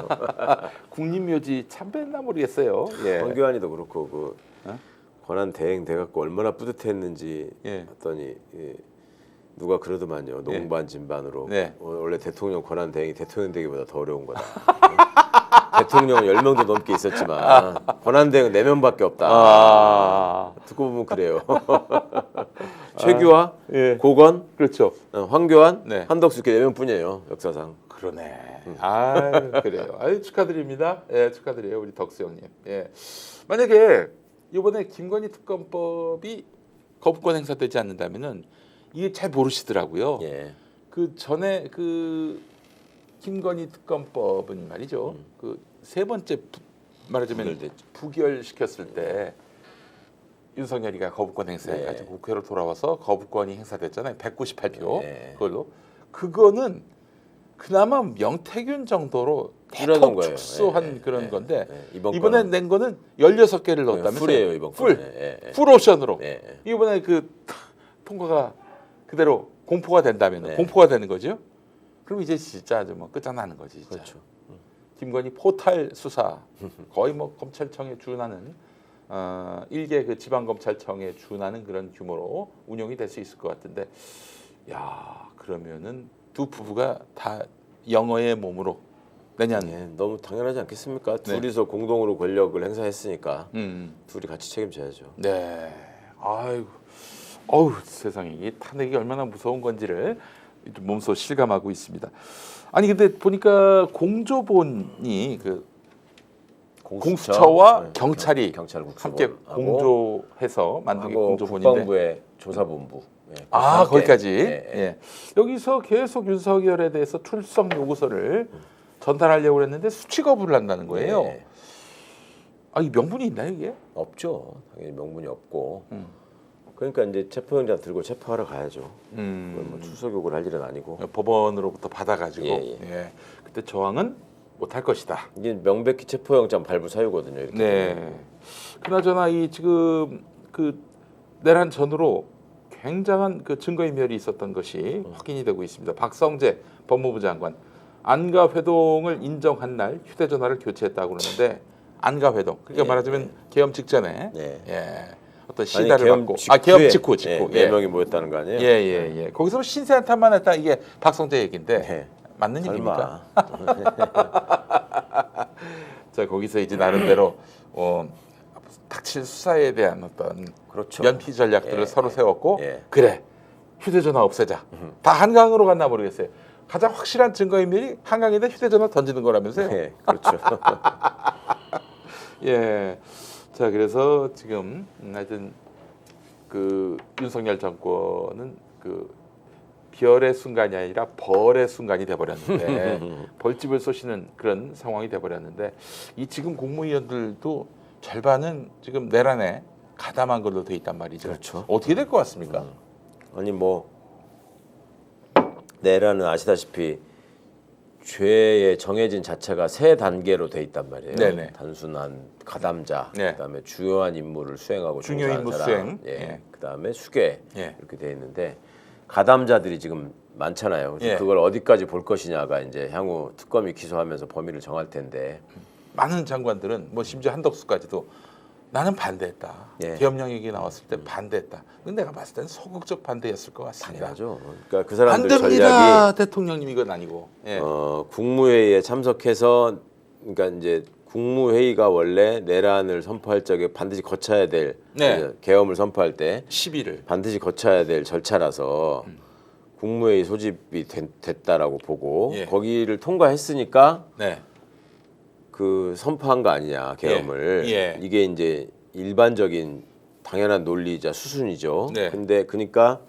국립묘지 참 뺐나 모르겠어요. 예. 황교안이도 그렇고 그 어? 권한 대행 돼갖고 얼마나 뿌듯했는지 예. 봤더니 누가 그러더만요. 농반 진반으로 네. 원래 대통령 권한 대행이 대통령 되기보다 더 어려운 거다. 대통령은 10명도 넘게 있었지만 권한 대행은 4명밖에 없다. 듣고 보면 그래요. 최규하, 예. 고건, 그렇죠. 황교안, 네. 한덕수 이렇게 4명뿐이에요. 역사상. 그러네. 아 그래요. 아유 축하드립니다. 예, 축하드려요 우리 덕수 형님. 예. 만약에 이번에 김건희 특검법이 거부권 행사되지 않는다면은 이게 잘 모르시더라고요. 예. 그 전에 그 김건희 특검법은 말이죠. 그 세 번째 말하자면 부결됐죠. 부결시켰을 때 윤석열이가 거부권 행사해가지고 네. 국회로 돌아와서 거부권이 행사됐잖아요. 198표 네. 그걸로 그거는 그나마 명태균 정도로 줄여놓은 대폭 거예요. 축소한 예, 그런 예, 건데 예. 이번에 낸 거는 16개를 넣었다면서요. 풀이에요 이번 풀. 건. 예. 풀 옵션으로. 예. 이번에 그 통과가 그대로 공포가 된다면 네. 공포가 되는 거죠. 그럼 이제 진짜 아주 뭐 끝장나는 거지. 진짜. 그렇죠. 김건희 포탈 수사 거의 뭐 검찰청에 준하는 일개 그 지방 검찰청에 준하는 그런 규모로 운영이 될 수 있을 것 같은데, 야 그러면은 두 부부가 다 영어의 몸으로 내년. 예, 너무 당연하지 않겠습니까? 네. 둘이서 공동으로 권력을 행사했으니까 음. 둘이 같이 책임져야죠. 네. 아이고. 어우 세상에 이 탄핵이 얼마나 무서운 건지를 몸소 실감하고 있습니다. 아니 근데 보니까 공조본이 그 공수처와 네, 경찰이 경찰 함께 국수본하고 공조해서 만든 게 하고 공조본인데 국방부의 조사본부. 예, 아 함께. 거기까지 예, 예. 예. 여기서 계속 윤석열에 대해서 출석 요구서를 전달하려고 했는데 수치 거부를 한다는 거예요. 예. 아 이 명분이 있나요 이게? 없죠. 당연히 명분이 없고. 그러니까 이제 체포영장 들고 체포하러 가야죠. 그건 뭐 출석 요구를 할 일은 아니고. 법원으로부터 받아가지고 예, 예. 그때 저항은 못할 것이다. 이게 명백히 체포영장 발부 사유거든요. 이렇게. 네. 그나저나 이 지금 그 내란 전후로 굉장한 그 증거인멸이 있었던 것이 확인이 되고 있습니다. 박성재 법무부 장관 안가 회동을 인정한 날 휴대전화를 교체했다고 그러는데 안가 회동 그러니까 예, 말하자면 계엄 직전에 네. 예. 어떤 시다를 받고 계엄 직후에, 직후 네 명이 모였다는 거 아니에요? 예. 거기서 신세 한탄만 했다 이게 박성재 얘기인데 네. 맞는 얘기입니까? 설마. 자 거기서 이제 나름대로 닥칠 수사에 대한 어떤 그렇죠. 면피 전략들을 예, 서로 예, 세웠고 예. 그래 휴대전화 없애자. 다 한강으로 갔나 모르겠어요. 가장 확실한 증거인멸이 한강에다 휴대전화 던지는 거라면서요. 네, 그렇죠. 예. 자 그래서 지금 하여튼 그 윤석열 정권은 그 별의 순간이 아니라 벌의 순간이 돼버렸는데 벌집을 쏘시는 그런 상황이 돼버렸는데 이 지금 국무위원들도 절반은 지금 내란에 가담한 걸로 돼 있단 말이죠. 그렇죠. 어떻게 될 것 같습니까? 아니 뭐 내란은 아시다시피 죄의 정해진 자체가 세 단계로 돼 있단 말이에요. 네네. 단순한 가담자, 네. 그다음에 주요한 임무를 수행하고 중요 종사한 임무 사람, 수행. 예. 예. 그다음에 수괴 예. 이렇게 돼 있는데 가담자들이 지금 많잖아요. 그래서 예. 그걸 어디까지 볼 것이냐가 이제 향후 특검이 기소하면서 범위를 정할 텐데 많은 장관들은 뭐 심지어 한덕수까지도 나는 반대했다. 예. 계엄령 얘기 나왔을 때 반대했다. 근데 내가 봤을 때는 소극적 반대였을 것 같습니다. 당연하죠. 그러니까 그 안 사람들 됩니다, 전략이 대통령님 이건 아니고. 예. 국무회의에 참석해서 그러니까 이제 국무회의가 원래 내란을 선포할 적에 반드시 거쳐야 될 네. 계엄을 선포할 때 10일을. 반드시 거쳐야 될 절차라서 국무회의 소집이 됐다라고 보고 예. 거기를 통과했으니까 네. 그 선포한 거 아니냐 계엄을. 예. 이게 이제 일반적인 당연한 논리이자 수순이죠. 네. 근데 그러니까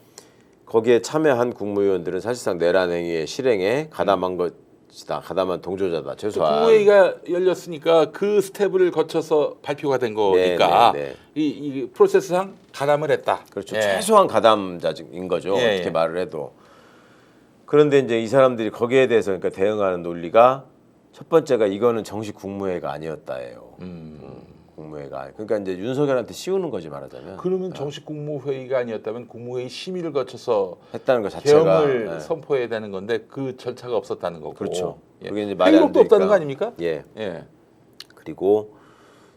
거기에 참여한 국무위원들은 사실상 내란 행위의 실행에 가담한 것이다. 가담한 동조자다. 최소한. 국무회의가 열렸으니까 그 스텝을 거쳐서 발표가 된 거니까 네. 이 프로세스상 가담을 했다. 그렇죠. 예. 최소한 가담자인 거죠. 예, 어떻게 예. 말을 해도. 그런데 이제 이 사람들이 거기에 대해서 그러니까 대응하는 논리가 첫 번째가 이거는 정식 국무회의가 아니었다예요. 국무회의가. 그러니까 이제 윤석열한테 씌우는 거지 말하자면. 그러면 정식 국무회의가 아니었다면 국무회의 심의를 거쳐서 했다는 것 자체가 계엄을 예. 선포해야 되는 건데 그 절차가 없었다는 거고. 그렇죠. 예. 그게 이제 말이 안 행동도 없다는 되니까. 거 아닙니까? 예. 예. 그리고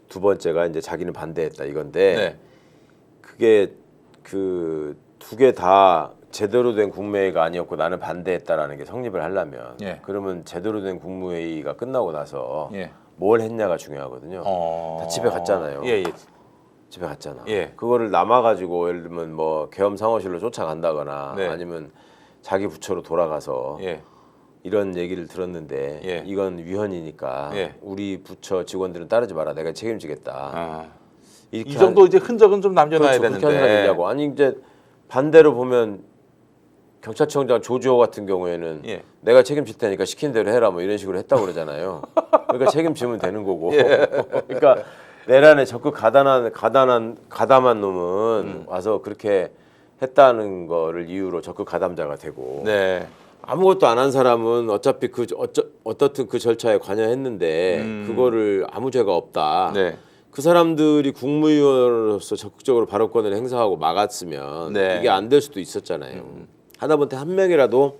두 번째가 이제 자기는 반대했다 이건데 네. 그게 그 두 개 다 제대로 된 국무회의가 아니었고 나는 반대했다라는 게 성립을 하려면 예. 그러면 제대로 된 국무회의가 끝나고 나서 예. 뭘 했냐가 중요하거든요. 다 집에 갔잖아요. 예, 예. 집에 갔잖아. 예. 그거를 남아가지고 예를 들면 뭐 계엄 상호실로 쫓아간다거나 네. 아니면 자기 부처로 돌아가서 예. 이런 얘기를 들었는데 예. 이건 위헌이니까 예. 우리 부처 직원들은 따르지 마라. 내가 책임지겠다. 아. 이렇게 이 정도 이제 흔적은 좀 남겨놔야 그렇죠. 그렇게 되는데. 하느냐고. 아니 이제 반대로 보면 경찰청장 조지호 같은 경우에는 예. 내가 책임질 테니까 시킨 대로 해라 뭐 이런 식으로 했다고 그러잖아요. 그러니까 책임지면 되는 거고. 예. 그러니까 내란에 적극 가담한 놈은 와서 그렇게 했다는 거를 이유로 적극 가담자가 되고 네. 아무것도 안 한 사람은 어차피 어떻든 그 절차에 관여했는데 그거를 아무 죄가 없다. 네. 그 사람들이 국무위원으로서 적극적으로 발언권을 행사하고 막았으면 네. 이게 안 될 수도 있었잖아요. 하다못해 한 명이라도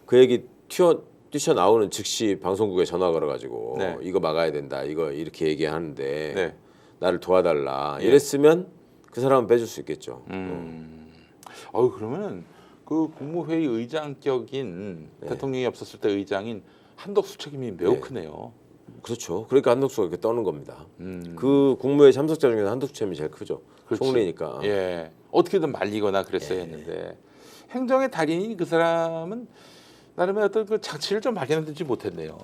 그 얘기 뛰쳐나오는 즉시 방송국에 전화 걸어가지고 네. 이거 막아야 된다. 이거 이렇게 얘기하는데 네. 나를 도와달라. 예. 이랬으면 그 사람은 빼줄 수 있겠죠. 그러면은 그 국무회의 의장격인 대통령이 없었을 때 의장인 한덕수 책임이 매우 네. 크네요. 그렇죠. 그러니까 한덕수가 이렇게 떠는 겁니다. 그 국무회의 참석자 중에서 한덕수 책임이 제일 크죠. 그렇지. 총리니까. 예. 어떻게든 말리거나 그랬어야 했는데 행정의 달인인 그 사람은 나름의 어떤 그 장치를 좀 마련하지 못했네요.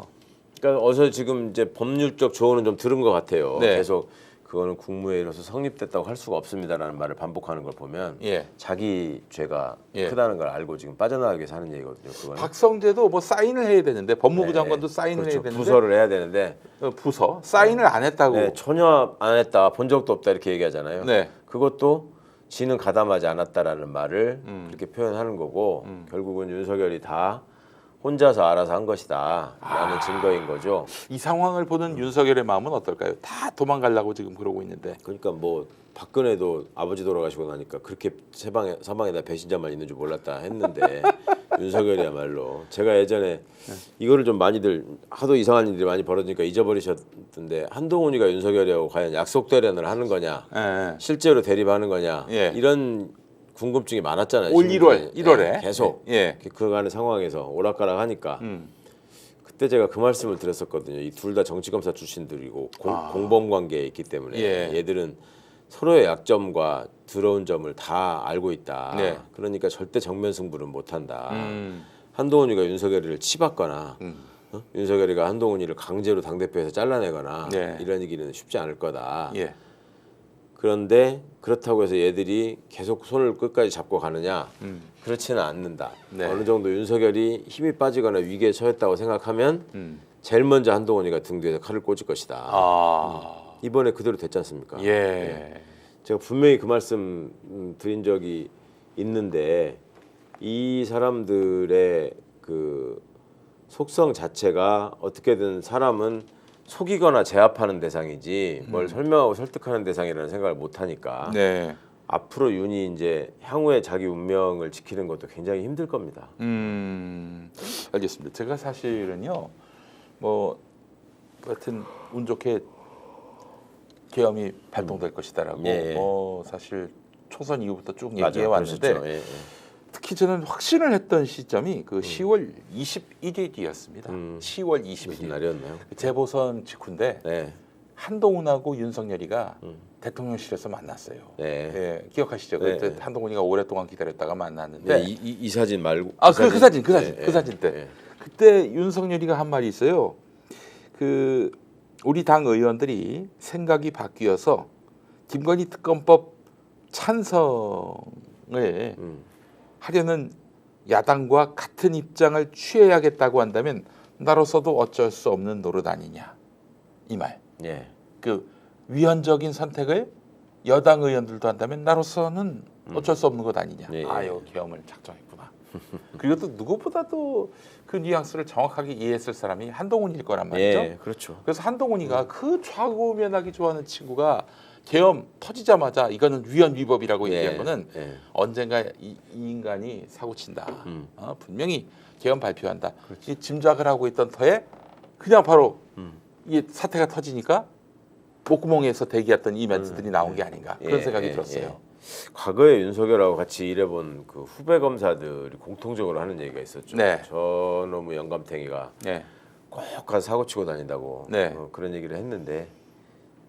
그러니까 어서 지금 이제 법률적 조언은 좀 들은 것 같아요. 네. 계속 그거는 국무회의로서 성립됐다고 할 수가 없습니다라는 말을 반복하는 걸 보면 예. 자기 죄가 예. 크다는 걸 알고 지금 빠져나가기 위해서 하는 얘기거든요. 그거는. 박성재도 뭐 사인을 해야 되는데 법무부 네. 장관도 사인을 그렇죠. 해야 되는데 부서를 해야 되는데 부서 사인을 안 했다고. 네, 전혀 안 했다, 본 적도 없다 이렇게 얘기하잖아요. 네. 그것도 지는 가담하지 않았다라는 말을 그렇게 표현하는 거고 결국은 윤석열이 다 혼자서 알아서 한 것이다라는 증거인 거죠. 이 상황을 보는 윤석열의 마음은 어떨까요? 다 도망가려고 지금 그러고 있는데. 그러니까 뭐 박근혜도 아버지 돌아가시고 나니까 그렇게 사방에다 배신자만 있는 줄 몰랐다 했는데 윤석열이야말로 제가 예전에 이거를 좀 많이들 하도 이상한 일들이 많이 벌어지니까 잊어버리셨던데 한동훈이가 윤석열이하고 과연 약속 대련을 하는 거냐 예. 실제로 대립하는 거냐 예. 이런 궁금증이 많았잖아요. 올 시민들이. 1월에 계속 예. 그간의 상황에서 오락가락 하니까 그때 제가 그 말씀을 드렸었거든요. 이 둘 다 정치검사 출신들이고 공범 관계에 있기 때문에 예. 얘들은 서로의 약점과 더러운 점을 다 알고 있다. 네. 그러니까 절대 정면 승부는 못한다. 한동훈이가 윤석열이를 치받거나 윤석열이가 한동훈이를 강제로 당대표에서 잘라내거나 네. 이런 얘기는 쉽지 않을 거다. 예. 그런데 그렇다고 해서 얘들이 계속 손을 끝까지 잡고 가느냐? 그렇지는 않는다. 네. 어느 정도 윤석열이 힘이 빠지거나 위기에 처했다고 생각하면 제일 먼저 한동훈이가 등 뒤에서 칼을 꽂을 것이다. 이번에 그대로 됐지 않습니까? 예. 제가 분명히 그 말씀 드린 적이 있는데 이 사람들의 그 속성 자체가 어떻게든 사람은 속이거나 제압하는 대상이지 뭘 설명하고 설득하는 대상이라는 생각을 못 하니까 네. 앞으로 윤이 이제 향후에 자기 운명을 지키는 것도 굉장히 힘들 겁니다. 알겠습니다. 제가 사실은요, 뭐 하여튼 운 좋게 계엄이 발동될 것이다라고 예. 사실 총선 이후부터 쭉 맞아요. 얘기해 왔는데 그러셨죠. 예, 예. 특히 특히 저는 확신을 했던 시점이 그 10월 21일이었습니다. 10월 무슨 21일. 날이었나요? 재보선 직후인데 네. 한동훈하고 윤석열이가 대통령실에서 만났어요. 네. 예, 기억하시죠? 네. 그때 한동훈이가 오랫동안 기다렸다가 만났는데 네, 이 사진 말고 그 사진 네, 그 사진 때 네. 그때 윤석열이가 한 말이 있어요. 그 우리 당 의원들이 생각이 바뀌어서 김건희 특검법 찬성을 하려는 야당과 같은 입장을 취해야겠다고 한다면 나로서도 어쩔 수 없는 노릇 아니냐 이 말. 예. 그 위헌적인 선택을 여당 의원들도 한다면 나로서는 어쩔 수 없는 것 아니냐. 예. 아유 계엄을 작정했구나. 그리고 또 누구보다도 그 뉘앙스를 정확하게 이해했을 사람이 한동훈일 거란 말이죠. 예, 그렇죠. 그래서 한동훈이가 그 좌고우면하기 좋아하는 친구가 계엄 터지자마자 이거는 위헌 위법이라고 예, 얘기한 거는 예. 언젠가 이 인간이 사고 친다. 분명히 계엄 발표한다. 이 짐작을 하고 있던 터에 그냥 바로 이 사태가 터지니까 목구멍에서 대기했던 이 멘트들이 나온 게 아닌가 그런 예, 생각이 예, 들었어요. 예. 과거에 윤석열하고 같이 일해본 그 후배 검사들이 공통적으로 하는 얘기가 있었죠. 네. 저놈의 영감탱이가 네. 꼭 가서 사고 치고 다닌다고 네. 그런 얘기를 했는데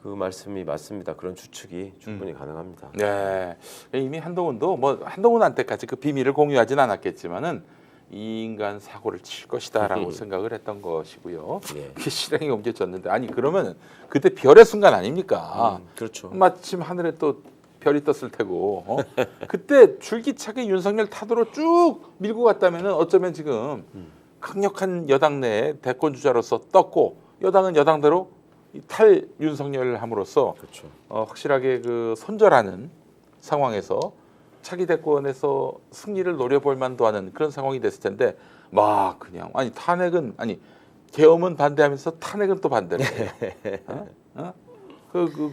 그 말씀이 맞습니다. 그런 추측이 충분히 가능합니다. 네. 이미 한동훈도 뭐 한동훈한테까지 그 비밀을 공유하진 않았겠지만은 이 인간 사고를 칠 것이다라고 생각을 했던 것이고요. 예. 그게 실행에 옮겨졌는데 아니 그러면 그때 별의 순간 아닙니까? 그렇죠. 마침 하늘에 또 별이 떴을 테고 그때 줄기차게 윤석열 타도로 쭉 밀고 갔다면은 어쩌면 지금 강력한 여당 내 대권 주자로서 떴고 여당은 여당대로 이 탈 윤석열을 함으로써 그렇죠. 확실하게 그 손절하는 상황에서 차기 대권에서 승리를 노려볼 만도 하는 그런 상황이 됐을 텐데 막 그냥 아니 탄핵은 아니 계엄은 반대하면서 탄핵은 또 반대로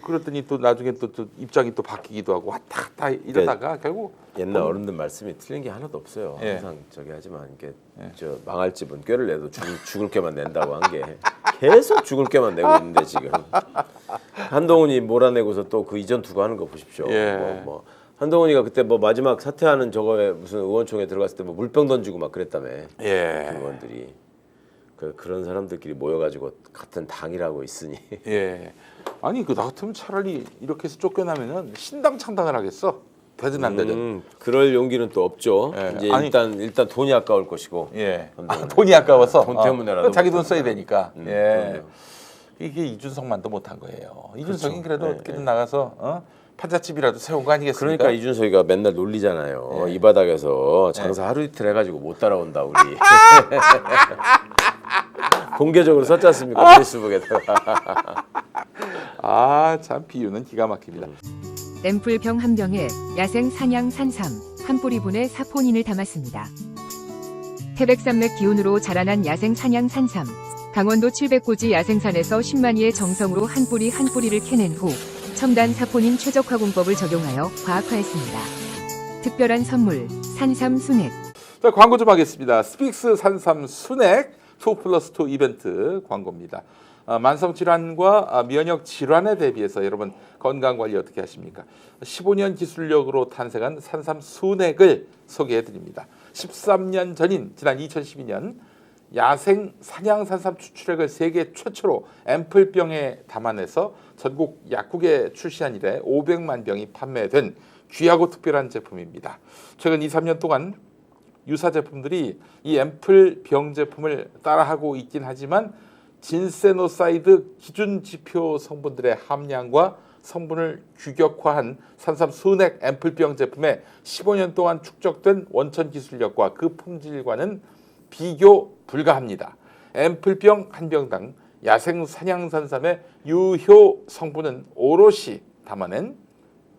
그랬더니 또 나중에 또 입장이 또 바뀌기도 하고 왔다 갔다 이러다가 결국 옛날 어른들 말씀이 틀린 게 하나도 없어요. 예. 항상 저기 하지만 이게 저 망할 집은 꾀를 내도 죽을 게만 낸다고 한 게 계속 죽을 게만 내고 있는데 지금 한동훈이 몰아내고서 또 그 이전 두고 하는 거 보십시오. 예. 뭐 한동훈이가 그때 뭐 마지막 사퇴하는 저거에 무슨 의원총회 들어갔을 때 뭐 물병 던지고 막 그랬다며. 예. 의원들이 그런 사람들끼리 모여가지고 같은 당이라고 있으니. 예. 아니 그 나 같으면 차라리 이렇게 해서 쫓겨나면은 신당 창당을 하겠어. 되든 안 되든. 그럴 용기는 또 없죠. 예. 이제 아니, 일단 돈이 아까울 것이고. 예. 한동훈은. 돈이 아까워서 돈 때문에라도 자기 돈 못하니까. 써야 되니까. 예. 그럼요. 이게 이준석만도 못한 거예요. 이준석이 그래도 예, 어떻게든 나가서 판잣집이라도 세운 거 아니겠습니까? 그러니까 이준석이가 맨날 놀리잖아요. 예. 이 바닥에서 장사 하루 이틀 해가지고 못 따라온다 우리. 공개적으로 썼지 않습니까? 페이스북에다가. 참 비유는 기가 막힙니다. 램플병 한 병에 야생 산양 산삼 한 뿌리분의 사포닌을 담았습니다. 태백산맥 기운으로 자라난 야생 산양 산삼. 강원도 700고지 야생산에서 10만이의 정성으로 한 뿌리 한 뿌리를 캐낸 후 첨단 사포닌 최적화 공법을 적용하여 과학화했습니다. 특별한 선물 산삼 순액. 자, 광고 좀 하겠습니다. 스픽스 산삼 순액 2+2 이벤트 광고입니다. 만성 질환과 면역 질환에 대비해서 여러분 건강 관리 어떻게 하십니까? 15년 기술력으로 탄생한 산삼 순액을 소개해 드립니다. 13년 전인 지난 2012년 야생 산양 산삼 추출액을 세계 최초로 앰플병에 담아내서 전국 약국에 출시한 이래 500만 병이 판매된 귀하고 특별한 제품입니다. 최근 2, 3년 동안 유사 제품들이 이 앰플병 제품을 따라하고 있긴 하지만 진세노사이드 기준 지표 성분들의 함량과 성분을 규격화한 산삼 순액 앰플병 제품의 15년 동안 축적된 원천 기술력과 그 품질과는 비교 불가합니다. 앰플병 한 병당 야생 산양산삼의 유효 성분은 오롯이 담아낸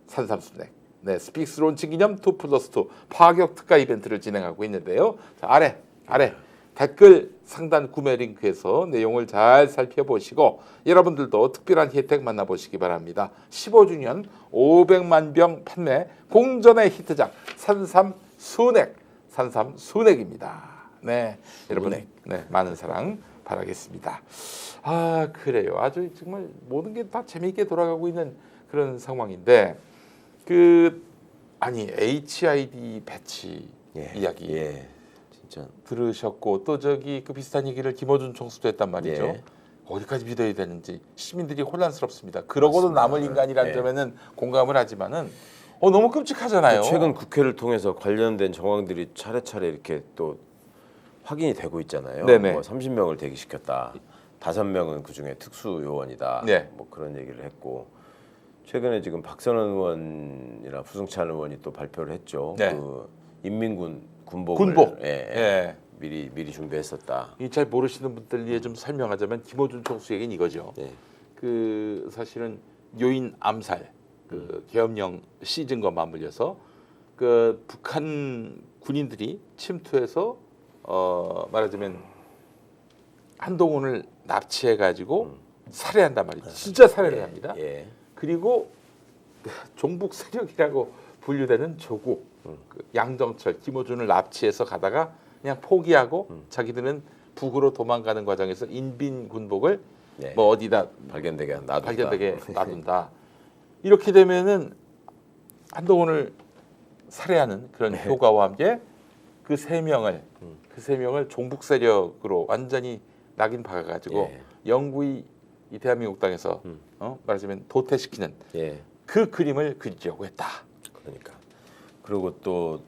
산삼 순액. 네, 스픽스 론칭 기념 2+2 파격 특가 이벤트를 진행하고 있는데요. 자, 아래 댓글 상단 구매 링크에서 내용을 잘 살펴보시고 여러분들도 특별한 혜택 만나보시기 바랍니다. 15주년 500만 병 판매 공전의 히트작 산삼 순액입니다. 네, 여러분 네, 많은 사랑 바라겠습니다. 그래요. 아주 정말 모든 게 다 재미있게 돌아가고 있는 그런 상황인데 아니 HID 배치 이야기 예. 진짜 들으셨고 또 저기 그 비슷한 얘기를 김어준 총수도 했단 말이죠. 예. 어디까지 믿어야 되는지 시민들이 혼란스럽습니다. 그러고도 남을 인간이라는 예. 점에는 공감을 하지만은 너무 끔찍하잖아요. 최근 국회를 통해서 관련된 정황들이 차례차례 이렇게 또 확인이 되고 있잖아요. 네네. 뭐 30명을 대기시켰다. 5명은 그중에 특수 요원이다. 네. 뭐 그런 얘기를 했고 최근에 지금 박선원 의원이나 부승찬 의원이 또 발표를 했죠. 네. 그 인민군 군복을 군복. 예. 미리 준비했었다. 이 잘 모르시는 분들 위해 좀 설명하자면 김어준 총수 얘기는 이거죠. 네. 그 사실은 요인 암살, 그 계엄령 시즌과 맞물려서 그 북한 군인들이 침투해서 말하자면 한동훈을 납치해 가지고 살해한단 말이죠. 진짜 살해를 합니다. 예. 그리고 종북 세력이라고 분류되는 조국 그 양정철, 김어준을 납치해서 가다가 그냥 포기하고 자기들은 북으로 도망가는 과정에서 인빈 군복을 네. 뭐 어디다 발견되게 놔둔다. 발견되게 놔둔다. 이렇게 되면은 한동훈을 살해하는 그런 네. 효과와 함께 그 세 명을 종북 세력으로 완전히 낙인 박아가지고 예. 영구히 이 대한민국 땅에서 말하자면 도태시키는 예. 그 그림을 그리려고 했다. 그러니까 그리고 또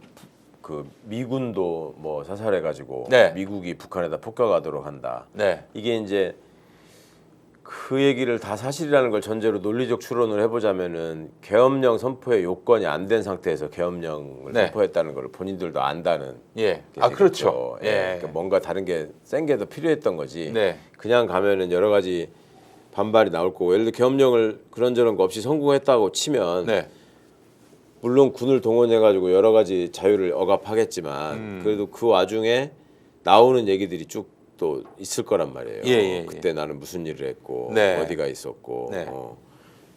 그 미군도 뭐 사살해가지고 네. 미국이 북한에다 폭격하도록 한다. 네, 이게 이제 그 얘기를 다 사실이라는 걸 전제로 논리적 추론을 해보자면은 계엄령 선포의 요건이 안 된 상태에서 계엄령을 네. 선포했다는 걸 본인들도 안다는. 예, 게 그렇죠. 되겠죠. 예, 그러니까 뭔가 다른 게 센 게 더 필요했던 거지. 네, 그냥 가면은 여러 가지 반발이 나올 거고 예를 들어 계엄령을 그런저런 거 없이 성공했다고 치면 네, 물론 군을 동원해가지고 여러 가지 자유를 억압하겠지만 그래도 그 와중에 나오는 얘기들이 쭉 또 있을 거란 말이에요. 예. 그때 나는 무슨 일을 했고 네. 어디가 있었고 네.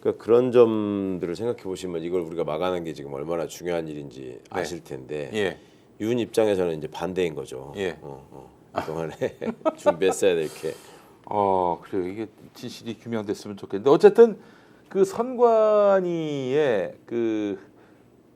그러니까 그런 점들을 생각해 보시면 이걸 우리가 막아내는 게 지금 얼마나 중요한 일인지 아실 텐데 예, 윤 입장에서는 이제 반대인 거죠. 예. 그동안에 준비했어야 돼 이렇게. 그래요. 이게 진실이 규명됐으면 좋겠는데 어쨌든 그 선관위에 그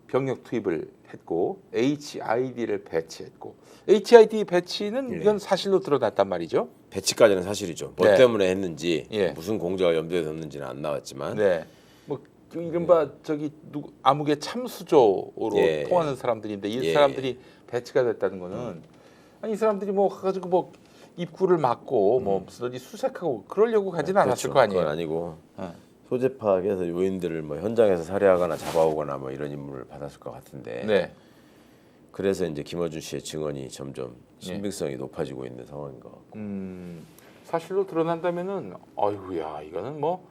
병력 투입을 했고 HID를 배치했고 HID 배치는 이건 사실로 드러났단 말이죠. 배치까지는 사실이죠. 뭐 네. 때문에 했는지 예. 무슨 공자가 염두에 뒀는지는 안 나왔지만 네, 뭐그 이른바 저기 누구 암흑의 참수조로 예. 통하는 사람들인데 이 예. 사람들이 배치가 됐다는 거는 아니 이 사람들이 뭐 가지고 뭐 입구를 막고 뭐 무슨 어디 수색하고 그러려고 가지는 않았을 그렇죠. 거 아니에요. 그건 아니고 어. 소재 파악해서 요인들을 뭐 현장에서 살해하거나 잡아오거나 뭐 이런 임무를 받았을 것 같은데 네, 그래서 이제 김어준 씨의 증언이 점점 신빙성이 높아지고 있는 상황인 것 같고 사실로 드러난다면은 어이구야 이거는 뭐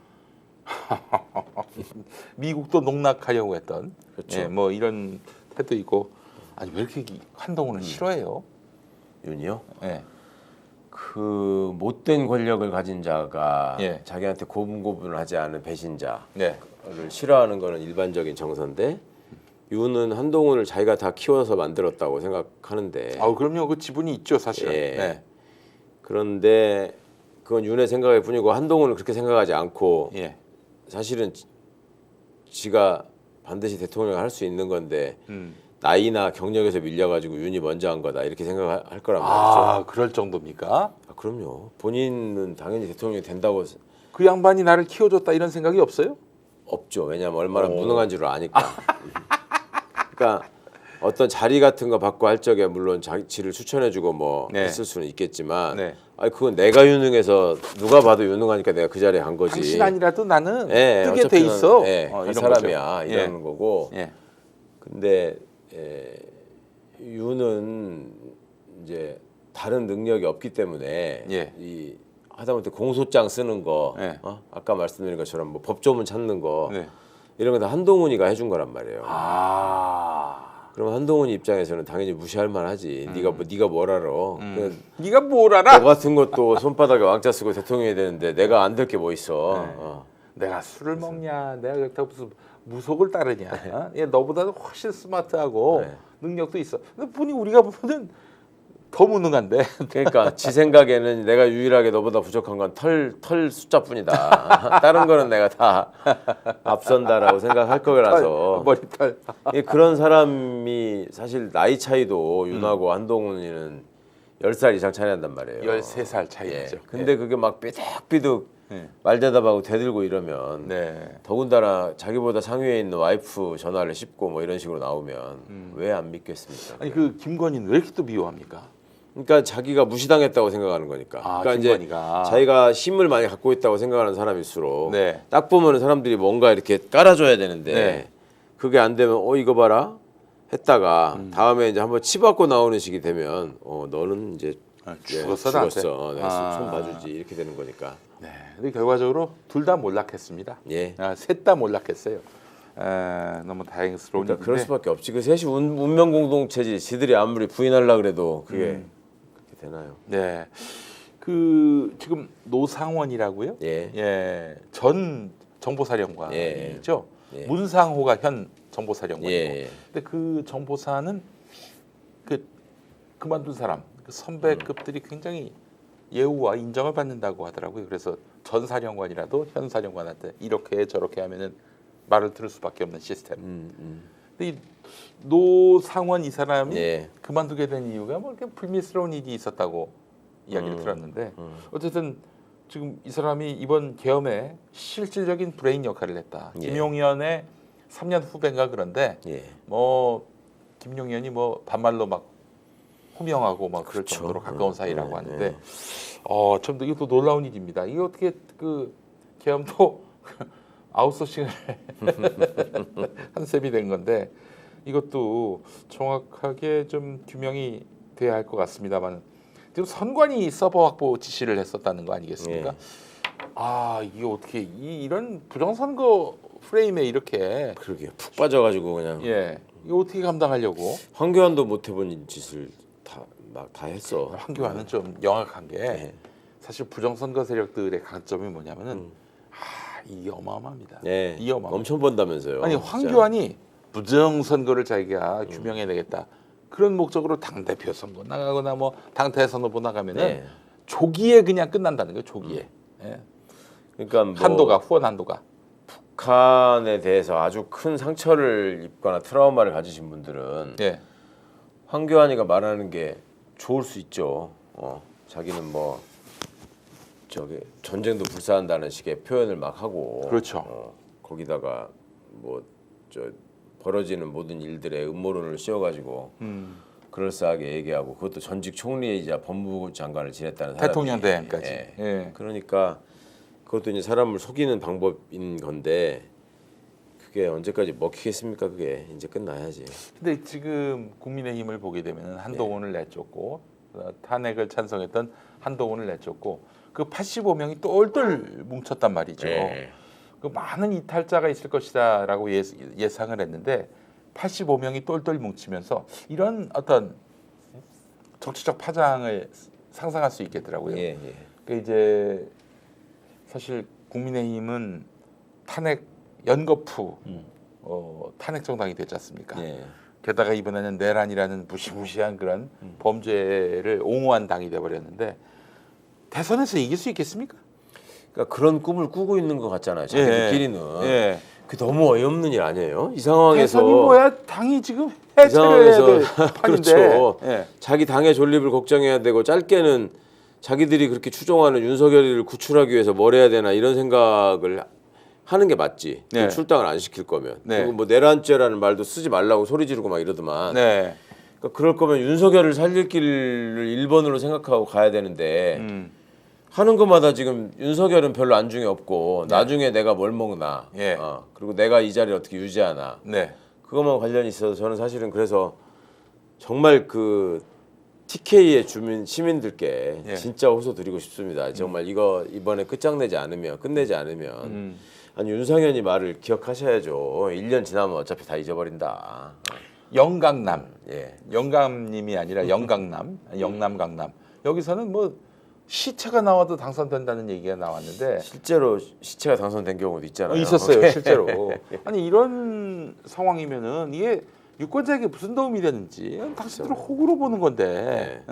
미국도 농락하려고 했던 그렇죠. 예, 뭐 이런 태도 있고 아니 왜 이렇게 한동훈을 싫어해요? 윤이요? 예. 그 못된 권력을 가진 자가 예. 자기한테 고분고분을 하지 않은 배신자를 네. 싫어하는 거는 일반적인 정서인데 윤은 한동훈을 자기가 다 키워서 만들었다고 생각하는데 그럼요. 그 지분이 있죠, 사실은. 예. 네. 그런데 그건 윤의 생각일 뿐이고 한동훈은 그렇게 생각하지 않고 예. 사실은 지가 반드시 대통령을 할 수 있는 건데 음. 나이나 경력에서 밀려가지고 윤이 먼저 한 거다 이렇게 생각할 거란 말이죠. 그럴 정도입니까? 그럼요. 본인은 당연히 대통령이 된다고 그 양반이 나를 키워줬다 이런 생각이 없어요? 없죠. 왜냐하면 얼마나 무능한 줄을 아니까. 그러니까 어떤 자리 같은 거 받고 할 적에 물론 지를 추천해주고 뭐 네. 했을 수는 있겠지만 네. 아니 그건 내가 유능해서 누가 봐도 유능하니까 내가 그 자리에 간 거지. 당신 아니라도 나는 예, 뜨게 돼 어차피는, 있어. 예, 이런 할 사람이야 거죠. 이러는 거고. 예. 근데 윤은 이제 다른 능력이 없기 때문에 예. 이 하다못해 공소장 쓰는 거, 예. 아까 말씀드린 것처럼 뭐 법조문 찾는 거 네. 이런 거 다 한동훈이가 해준 거란 말이에요. 아. 그럼 한동훈 입장에서는 당연히 무시할 만하지. 네가 뭘 알아? 그 네가 뭘 알아? 너 같은 것도 손바닥에 왕자 쓰고 대통령이 되는데 내가 안 될 게 뭐 있어? 내가 술을 먹냐? 내가 그렇다고 무슨 무속을 따르냐? 얘 너보다도 훨씬 스마트하고 네. 능력도 있어. 근데 보니 우리가 보면은 더 무능한데. 그러니까 지 생각에는 내가 유일하게 너보다 부족한 건 털 숫자뿐이다. 다른 거는 내가 다 앞선다라고 생각할 거라서. 머리털. 그런 사람이 사실 나이 차이도 윤하고 한동훈이는 10살 이상 차이 난단 말이에요. 13살 차이죠. 예. 근데 그게 막 삐득삐득 예. 말대답하고 대들고 이러면 네. 더군다나 자기보다 상위에 있는 와이프 전화를 씹고 뭐 이런 식으로 나오면 왜 안 믿겠습니까? 아니 그 김건희는 왜 이렇게 또 미워합니까? 그러니까 자기가 무시당했다고 생각하는 거니까. 아, 그러니까 김건희가. 이제 자기가 힘을 많이 갖고 있다고 생각하는 사람일수록 네. 딱 보면 사람들이 뭔가 이렇게 깔아줘야 되는데 네. 그게 안 되면 이거 봐라 했다가 다음에 이제 한번 치받고 나오는 식이 되면 너는 이제 죽었어, 나한테. 죽었어. 내가 아. 손 봐주지 이렇게 되는 거니까. 네. 근데 결과적으로 둘 다 몰락했습니다. 예. 셋 다 몰락했어요. 너무 다행스러운 그러니까 그럴 일인데. 수밖에 없지. 그 셋이 운명 공동체지. 지들이 아무리 부인하려 그래도 그게 그렇게 되나요? 네. 그 지금 노상원이라고요? 예. 전 정보사령관이죠. 예. 문상호가 현 정보사령관이고. 예. 근데 그 정보사는 그만둔 사람, 그 선배급들이 굉장히 예우와 인정을 받는다고 하더라고요. 그래서 전 사령관이라도 현 사령관한테 이렇게 저렇게 하면은 말을 들을 수밖에 없는 시스템. 근데 이 노상원 이 사람이 예. 그만두게 된 이유가 뭐 이렇게 불미스러운 일이 있었다고 이야기를 들었는데 어쨌든 지금 이 사람이 이번 계엄에 실질적인 브레인 역할을 했다. 예. 김용현의 3년 후배인가 그런데 예. 뭐 김용현이 뭐 반말로 막 호명하고 막 그럴 그렇죠. 정도로 가까운 사이라고 예, 하는데 참 이것도 놀라운 일입니다. 이게 어떻게 그 계엄도 아웃소싱을 한 셈이 된 건데 이것도 정확하게 좀 규명이 돼야 할 것 같습니다만 지금 선관위 서버 확보 지시를 했었다는 거 아니겠습니까? 예. 이게 어떻게 이런 부정선거 프레임에 이렇게 그러게요. 푹 빠져가지고 그냥 이거 어떻게 감당하려고? 황교안도 못 해본 짓을 다 했어. 황교안은 좀 영악한 게 예. 사실 부정선거 세력들의 강점이 뭐냐면은 이게 어마어마합니다. 예. 이게 어마어마. 엄청 번다면서요. 아니 진짜. 황교안이 부정선거를 자기가 규명해내겠다 그런 목적으로 당 대표 선거 나가거나 뭐 당 대선 후보 나가면은 네. 조기에 그냥 끝난다는 거예요. 조기에 예. 그러니까 뭐 한도가 후원 한도가. 북한에 대해서 아주 큰 상처를 입거나 트라우마를 가지신 분들은 예. 황교안이가 말하는 게 좋을 수 있죠. 자기는 뭐 저기 전쟁도 불사한다는 식의 표현을 막 하고 그렇죠. 거기다가 뭐 저 벌어지는 모든 일들의 음모론을 씌워가지고 그럴싸하게 얘기하고 그것도 전직 총리이자 법무부 장관을 지냈다는 사람이 대통령 대행까지. 예. 예. 그러니까 그것도 이제 사람을 속이는 방법인 건데 그게 언제까지 먹히겠습니까? 그게 이제 끝나야지. 근데 지금 국민의힘을 보게 되면 한동훈을 내쫓고 탄핵을 찬성했던 한동훈을 내쫓고 그 85명이 똘똘 뭉쳤단 말이죠. 예. 그 많은 이탈자가 있을 것이다라고 예상을 했는데 85명이 똘똘 뭉치면서 이런 어떤 정치적 파장을 상상할 수 있겠더라고요. 예. 그 이제 사실 국민의힘은 탄핵 연거푸 탄핵 정당이 됐지 않습니까? 예. 게다가 이번에는 내란이라는 무시무시한 그런 범죄를 옹호한 당이 돼버렸는데 대선에서 이길 수 있겠습니까? 그러니까 그런 꿈을 꾸고 있는 것 같잖아요. 자기들끼리는. 예. 그 너무 어이없는 일 아니에요? 이 상황에서 대선이 뭐야? 당이 지금 이 해체를 해야 될 상황에서 판인데. 그렇죠. 예. 자기 당의 존립을 걱정해야 되고 짧게는 자기들이 그렇게 추종하는 윤석열을 구출하기 위해서 뭘 해야 되나 이런 생각을 하는 게 맞지. 네. 출당을 안 시킬 거면. 네. 그리고 뭐 내란죄라는 말도 쓰지 말라고 소리 지르고 막 이러더만. 네. 그러니까 그럴 거면 윤석열을 살릴 길을 1번으로 생각하고 가야 되는데 하는 것마다 지금 윤석열은 별로 안중에 없고 나중에 내가 뭘 먹나. 예. 그리고 내가 이 자리를 어떻게 유지하나. 네. 그것만 관련이 있어서 저는 사실은 그래서 정말 그 TK의 주민 시민들께 예. 진짜 호소드리고 싶습니다. 정말 이거 이번에 끝내지 않으면 아니 윤상현이 말을 기억하셔야죠. 1년 지나면 어차피 다 잊어버린다. 영강남. 예. 영감님이 아니라 영강남, 영남 강남. 여기서는 뭐 시체가 나와도 당선된다는 얘기가 나왔는데 실제로 시체가 당선된 경우도 있잖아요. 있었어요, 실제로. 아니 이런 상황이면은 이게 유권자에게 무슨 도움이 되는지 당신들은 호구로 보는 건데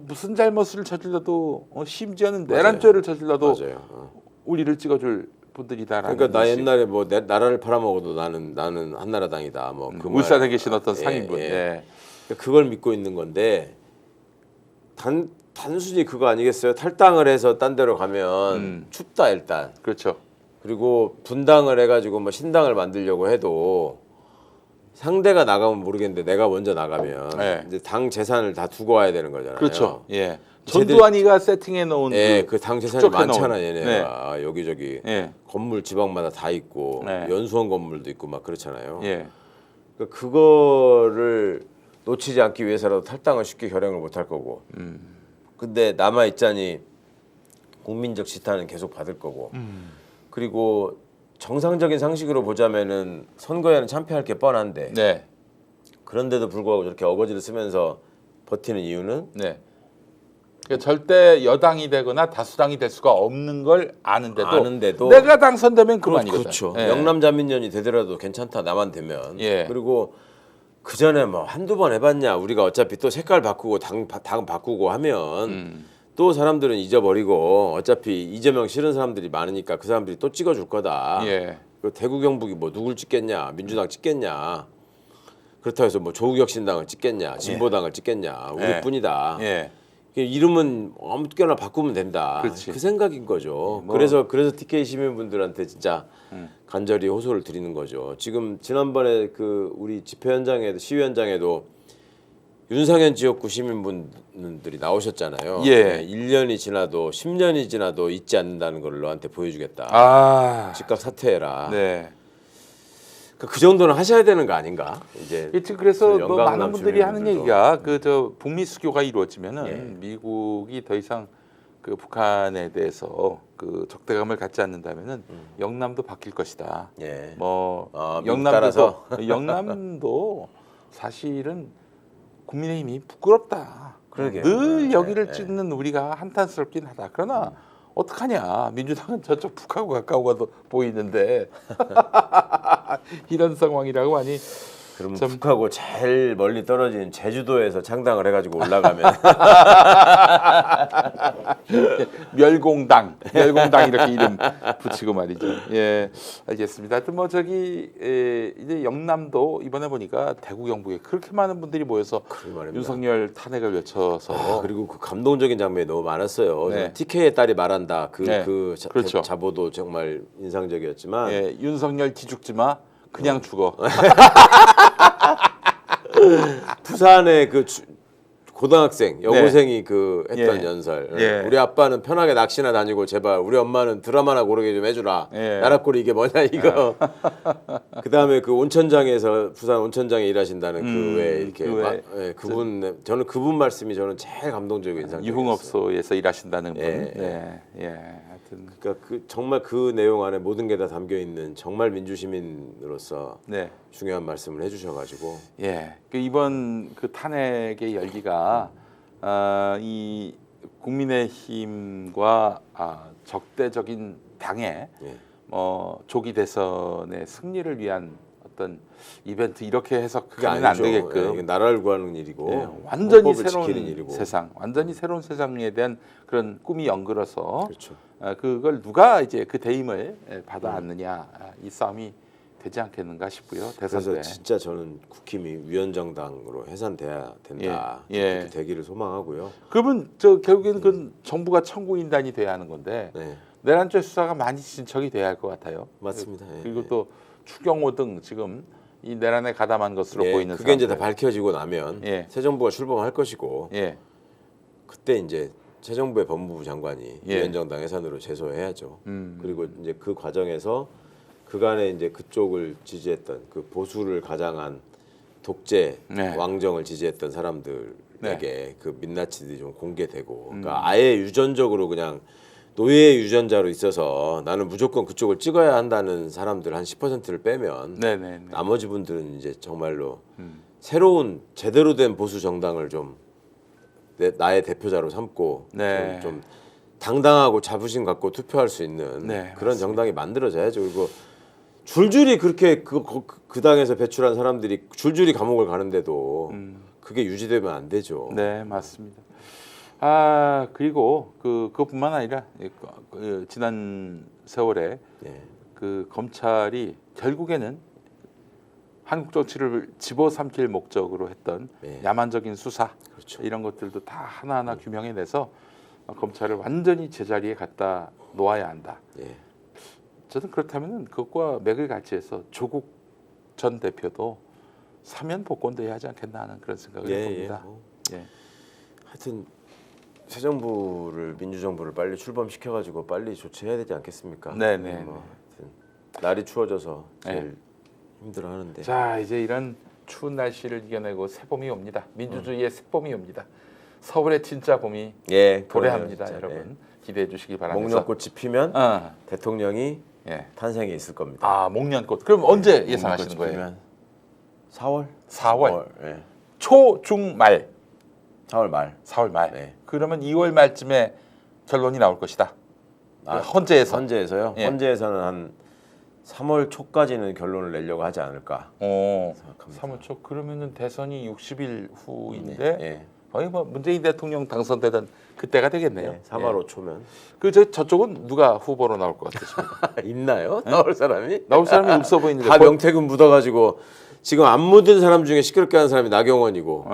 무슨 잘못을 저질러도 심지어는 내란죄를 저질러도 맞아요. 우리를 찍어줄 분들이다라는 그러니까 나 것이. 옛날에 뭐 나라를 팔아먹어도 나는 한나라당이다. 뭐 그 울산에 계신 어떤 예, 상인분. 예. 예. 그러니까 그걸 믿고 있는 건데 단순히 그거 아니겠어요? 탈당을 해서 딴 데로 가면 춥다 일단. 그렇죠. 그리고 분당을 해가지고 뭐 신당을 만들려고 해도 상대가 나가면 모르겠는데 내가 먼저 나가면 네. 이제 당 재산을 다 두고 와야 되는 거잖아요. 그렇죠. 예. 제대로- 전두환이가 세팅해 놓은 예, 그 당 재산이 축적해 놓은. 많잖아 얘네가 여기저기 예. 건물 지방마다 다 있고 네. 연수원 건물도 있고 막 그렇잖아요. 예. 그러니까 그거를 놓치지 않기 위해서라도 탈당을 쉽게 결행을 못 할 거고. 근데 남아 있자니 국민적 지탄은 계속 받을 거고. 그리고 정상적인 상식으로 보자면은 선거에는 참패할 게 뻔한데 네. 그런데도 불구하고 저렇게 어거지를 쓰면서 버티는 이유는 네. 그러니까 절대 여당이 되거나 다수당이 될 수가 없는 걸 아는데도 내가 당선되면 그만이거든. 그렇죠. 예. 영남자민련이 되더라도 괜찮다 나만 되면. 예. 그리고 그 전에 뭐 한두 번 해봤냐. 우리가 어차피 또 색깔 바꾸고 당 바꾸고 하면 또 사람들은 잊어버리고 어차피 이재명 싫은 사람들이 많으니까 그 사람들이 또 찍어줄 거다. 예. 그 대구 경북이 뭐 누굴 찍겠냐. 민주당 찍겠냐. 그렇다고 해서 뭐 조국혁신당을 찍겠냐. 진보당을 찍겠냐. 우리뿐이다. 예. 이름은 아무렇게나 바꾸면 된다. 그렇지. 그 생각인 거죠. 뭐. 그래서 TK 시민분들한테 진짜 간절히 호소를 드리는 거죠. 지금 지난번에 그 우리 집회 현장에도 시위 현장에도 윤상현 지역구 시민분들이 나오셨잖아요. 예. 1년이 지나도 10년이 지나도 잊지 않는다는 걸 너한테 보여주겠다. 아. 즉각 사퇴해라. 네. 그 정도는 하셔야 되는 거 아닌가? 이제 그래서 뭐 영광남 많은 분들이 하는 주민분들도. 얘기가 그 저 북미 수교가 이루어지면은 예. 미국이 더 이상 그 북한에 대해서 그 적대감을 갖지 않는다면은 영남도 바뀔 것이다. 예. 뭐 미국 따라서? 영남도 사실은 국민의힘이 부끄럽다. 그러게요. 늘 여기를 예. 찍는 우리가 한탄스럽긴 하다. 그러나 어떡하냐. 민주당은 저쪽 북하고 가까워도 보이는데 이런 상황이라고 하니 그러면 참- 북하고 제일 멀리 떨어진 제주도에서 창당을 해가지고 올라가면 멸공당 이렇게 이름 붙이고 말이죠. 예, 알겠습니다. 하여튼 뭐 저기 이제 영남도 이번에 보니까 대구 경북에 그렇게 많은 분들이 모여서 그러게 말입니다. 윤석열 탄핵을 외쳐서 그리고 그 감동적인 장면이 너무 많았어요. 네. TK의 딸이 말한다. 네, 그렇죠. 자보도 정말 인상적이었지만 예, 윤석열 기죽지 마, 그냥 죽어. 부산의 그 고등학생 여고생이 그 했던 예. 연설. 예. 우리 아빠는 편하게 낚시나 다니고 제발 우리 엄마는 드라마나 고르게 좀 해주라. 예. 나락골이 이게 뭐냐 이거. 그 다음에 그 온천장에서 부산 온천장에 일하신다는 그 왜 이렇게 그 외. 예, 그분 저는 그분 말씀이 저는 제일 감동적이고 인상적이었어요. 유흥업소에서 일하신다는 분. 예, 예, 예. 하여튼 그러니까 그 정말 그 내용 안에 모든 게 다 담겨 있는 정말 민주시민으로서 네. 중요한 말씀을 해주셔가지고 예, 그 이번 그 탄핵의 열기가 이 국민의힘과 적대적인 당의 예. 조기 대선의 승리를 위한 어떤 이벤트 이렇게 그게 해석하면 안 아니죠. 예, 되게끔 이건 나라를 구하는 일이고 예, 완전히 헌법을 새로운 지키는 일이고. 세상, 완전히 새로운 세상에 대한 그런 꿈이 연그러서 그렇죠. 그걸 누가 이제 그 대임을 받아 안느냐 이 싸움이 되지 않겠는가 싶고요. 대선 그래서 때. 진짜 저는 국힘이 위원정당으로 해산돼야 된다. 예, 예. 그렇게 되기를 소망하고요. 그러면 저 결국에는 그 정부가 청구인단이 돼야 하는 건데 네, 내란죄 수사가 많이 진척이 돼야 할 것 같아요. 맞습니다. 예, 그리고 예. 또 추경호 등 지금 이 내란에 가담한 것으로 예, 보이는 그게 이제 다 사람들. 밝혀지고 나면 예. 새 정부가 출범할 것이고 예, 그때 이제 새 정부의 법무부 장관이 예. 위원정당 해산으로 제소해야죠. 음. 그리고 이제 그 과정에서 그간에 이제 그쪽을 지지했던 그 보수를 가장한 독재 네. 왕정을 지지했던 사람들에게 네. 그 민낯들이 좀 공개되고 그러니까 아예 유전적으로 그냥 노예 유전자로 있어서 나는 무조건 그쪽을 찍어야 한다는 사람들 한 10%를 빼면 네네. 나머지 분들은 이제 정말로 새로운 제대로 된 보수 정당을 좀 나의 대표자로 삼고 네. 좀 당당하고 자부심 갖고 투표할 수 있는 네, 그런 맞습니다. 정당이 만들어져야죠. 그리고 줄줄이 그렇게 그 당에서 배출한 사람들이 줄줄이 감옥을 가는데도 그게 유지되면 안 되죠. 네, 맞습니다. 아, 그리고 그것뿐만 아니라 지난 세월에 네. 그 검찰이 결국에는 한국 정치를 집어삼킬 목적으로 했던 네. 야만적인 수사 그렇죠. 이런 것들도 다 하나하나 규명해내서 검찰을 완전히 제자리에 갖다 놓아야 한다. 예. 저는 그렇다면 그것과 맥을 같이 해서 조국 전 대표도 사면 복권돼야 하지 않겠나 하는 그런 생각을 해봅니다. 예. 하여튼 새 정부를 민주정부를 빨리 출범시켜가지고 빨리 조치해야 되지 않겠습니까? 네네. 하여튼 날이 추워져서 제일 네. 힘들어하는데. 자, 이제 이런 추운 날씨를 이겨내고 새봄이 옵니다. 민주주의의 새봄이 옵니다. 서울의 진짜 봄이 예, 도래합니다, 진짜, 여러분. 기대해 주시기 바랍니다. 목련꽃이 피면 대통령이 예. 탄생이 있을 겁니다. 아, 목련꽃. 그럼 언제 예상하시는 목련꽃이 거예요? 피면 4월? 4월. 예. 초, 중, 말. 4월 말. 4월 말. 네. 그러면 2월 말쯤에 결론이 나올 것이다. 아, 헌재에서. 헌재에서요? 예. 헌재에서는 한 3월 초까지는 결론을 내려고 하지 않을까. 생각합니다. 3월 초. 그러면은 대선이 60일 후인데 예. 거의 뭐 문재인 대통령 당선되던 그때가 되겠네요. 예. 3월 5초면 저쪽은 누가 후보로 나올 것 같으십니까? 있나요? 나올 사람이? 나올 사람이 없어 보이는데. 다 명태균 묻어가지고 지금 안 묻은 사람 중에 시끄럽게 하는 사람이 나경원이고,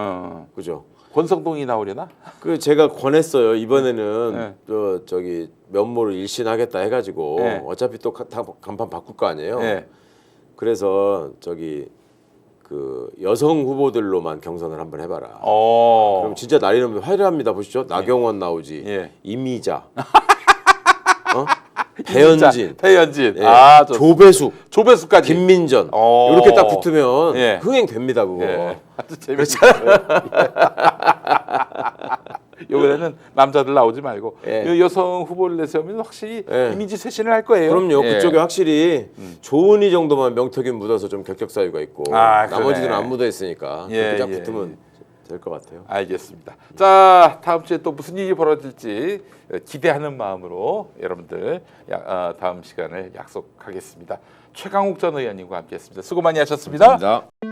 그죠? 권성동이 나오려나? 그 제가 권했어요. 이번에는 네. 저기 면모를 일신하겠다 해가지고 네. 어차피 또 간판 바꿀 거 아니에요. 네. 그래서 저기 그 여성 후보들로만 경선을 한번 해봐라. 그럼 진짜 날이면 화려합니다. 보시죠. 나경원 나오지, 예. 이미자, 배현진, 배현진. 예. 아, 조배숙, 조배수까지. 김민전 오. 이렇게 딱 붙으면 예. 흥행됩니다 그거. 예. 아주 재밌어요. 이번에는 남자들 나오지 말고 예. 여성 후보를 내세우면 확실히 예. 이미지 쇄신을 할 거예요. 그럼요. 예. 그쪽에 확실히 조은희 정도만 명태균 묻어서 좀 결격 사유가 있고 아, 나머지들은 그러네. 안 묻어 있으니까 예, 그렇게 딱 예, 붙으면 될 것 같아요. 알겠습니다. 자, 다음 주에 또 무슨 일이 벌어질지 기대하는 마음으로 여러분들 다음 시간을 약속하겠습니다. 최강욱 전 의원님과 함께했습니다. 수고 많이 하셨습니다. 감사합니다.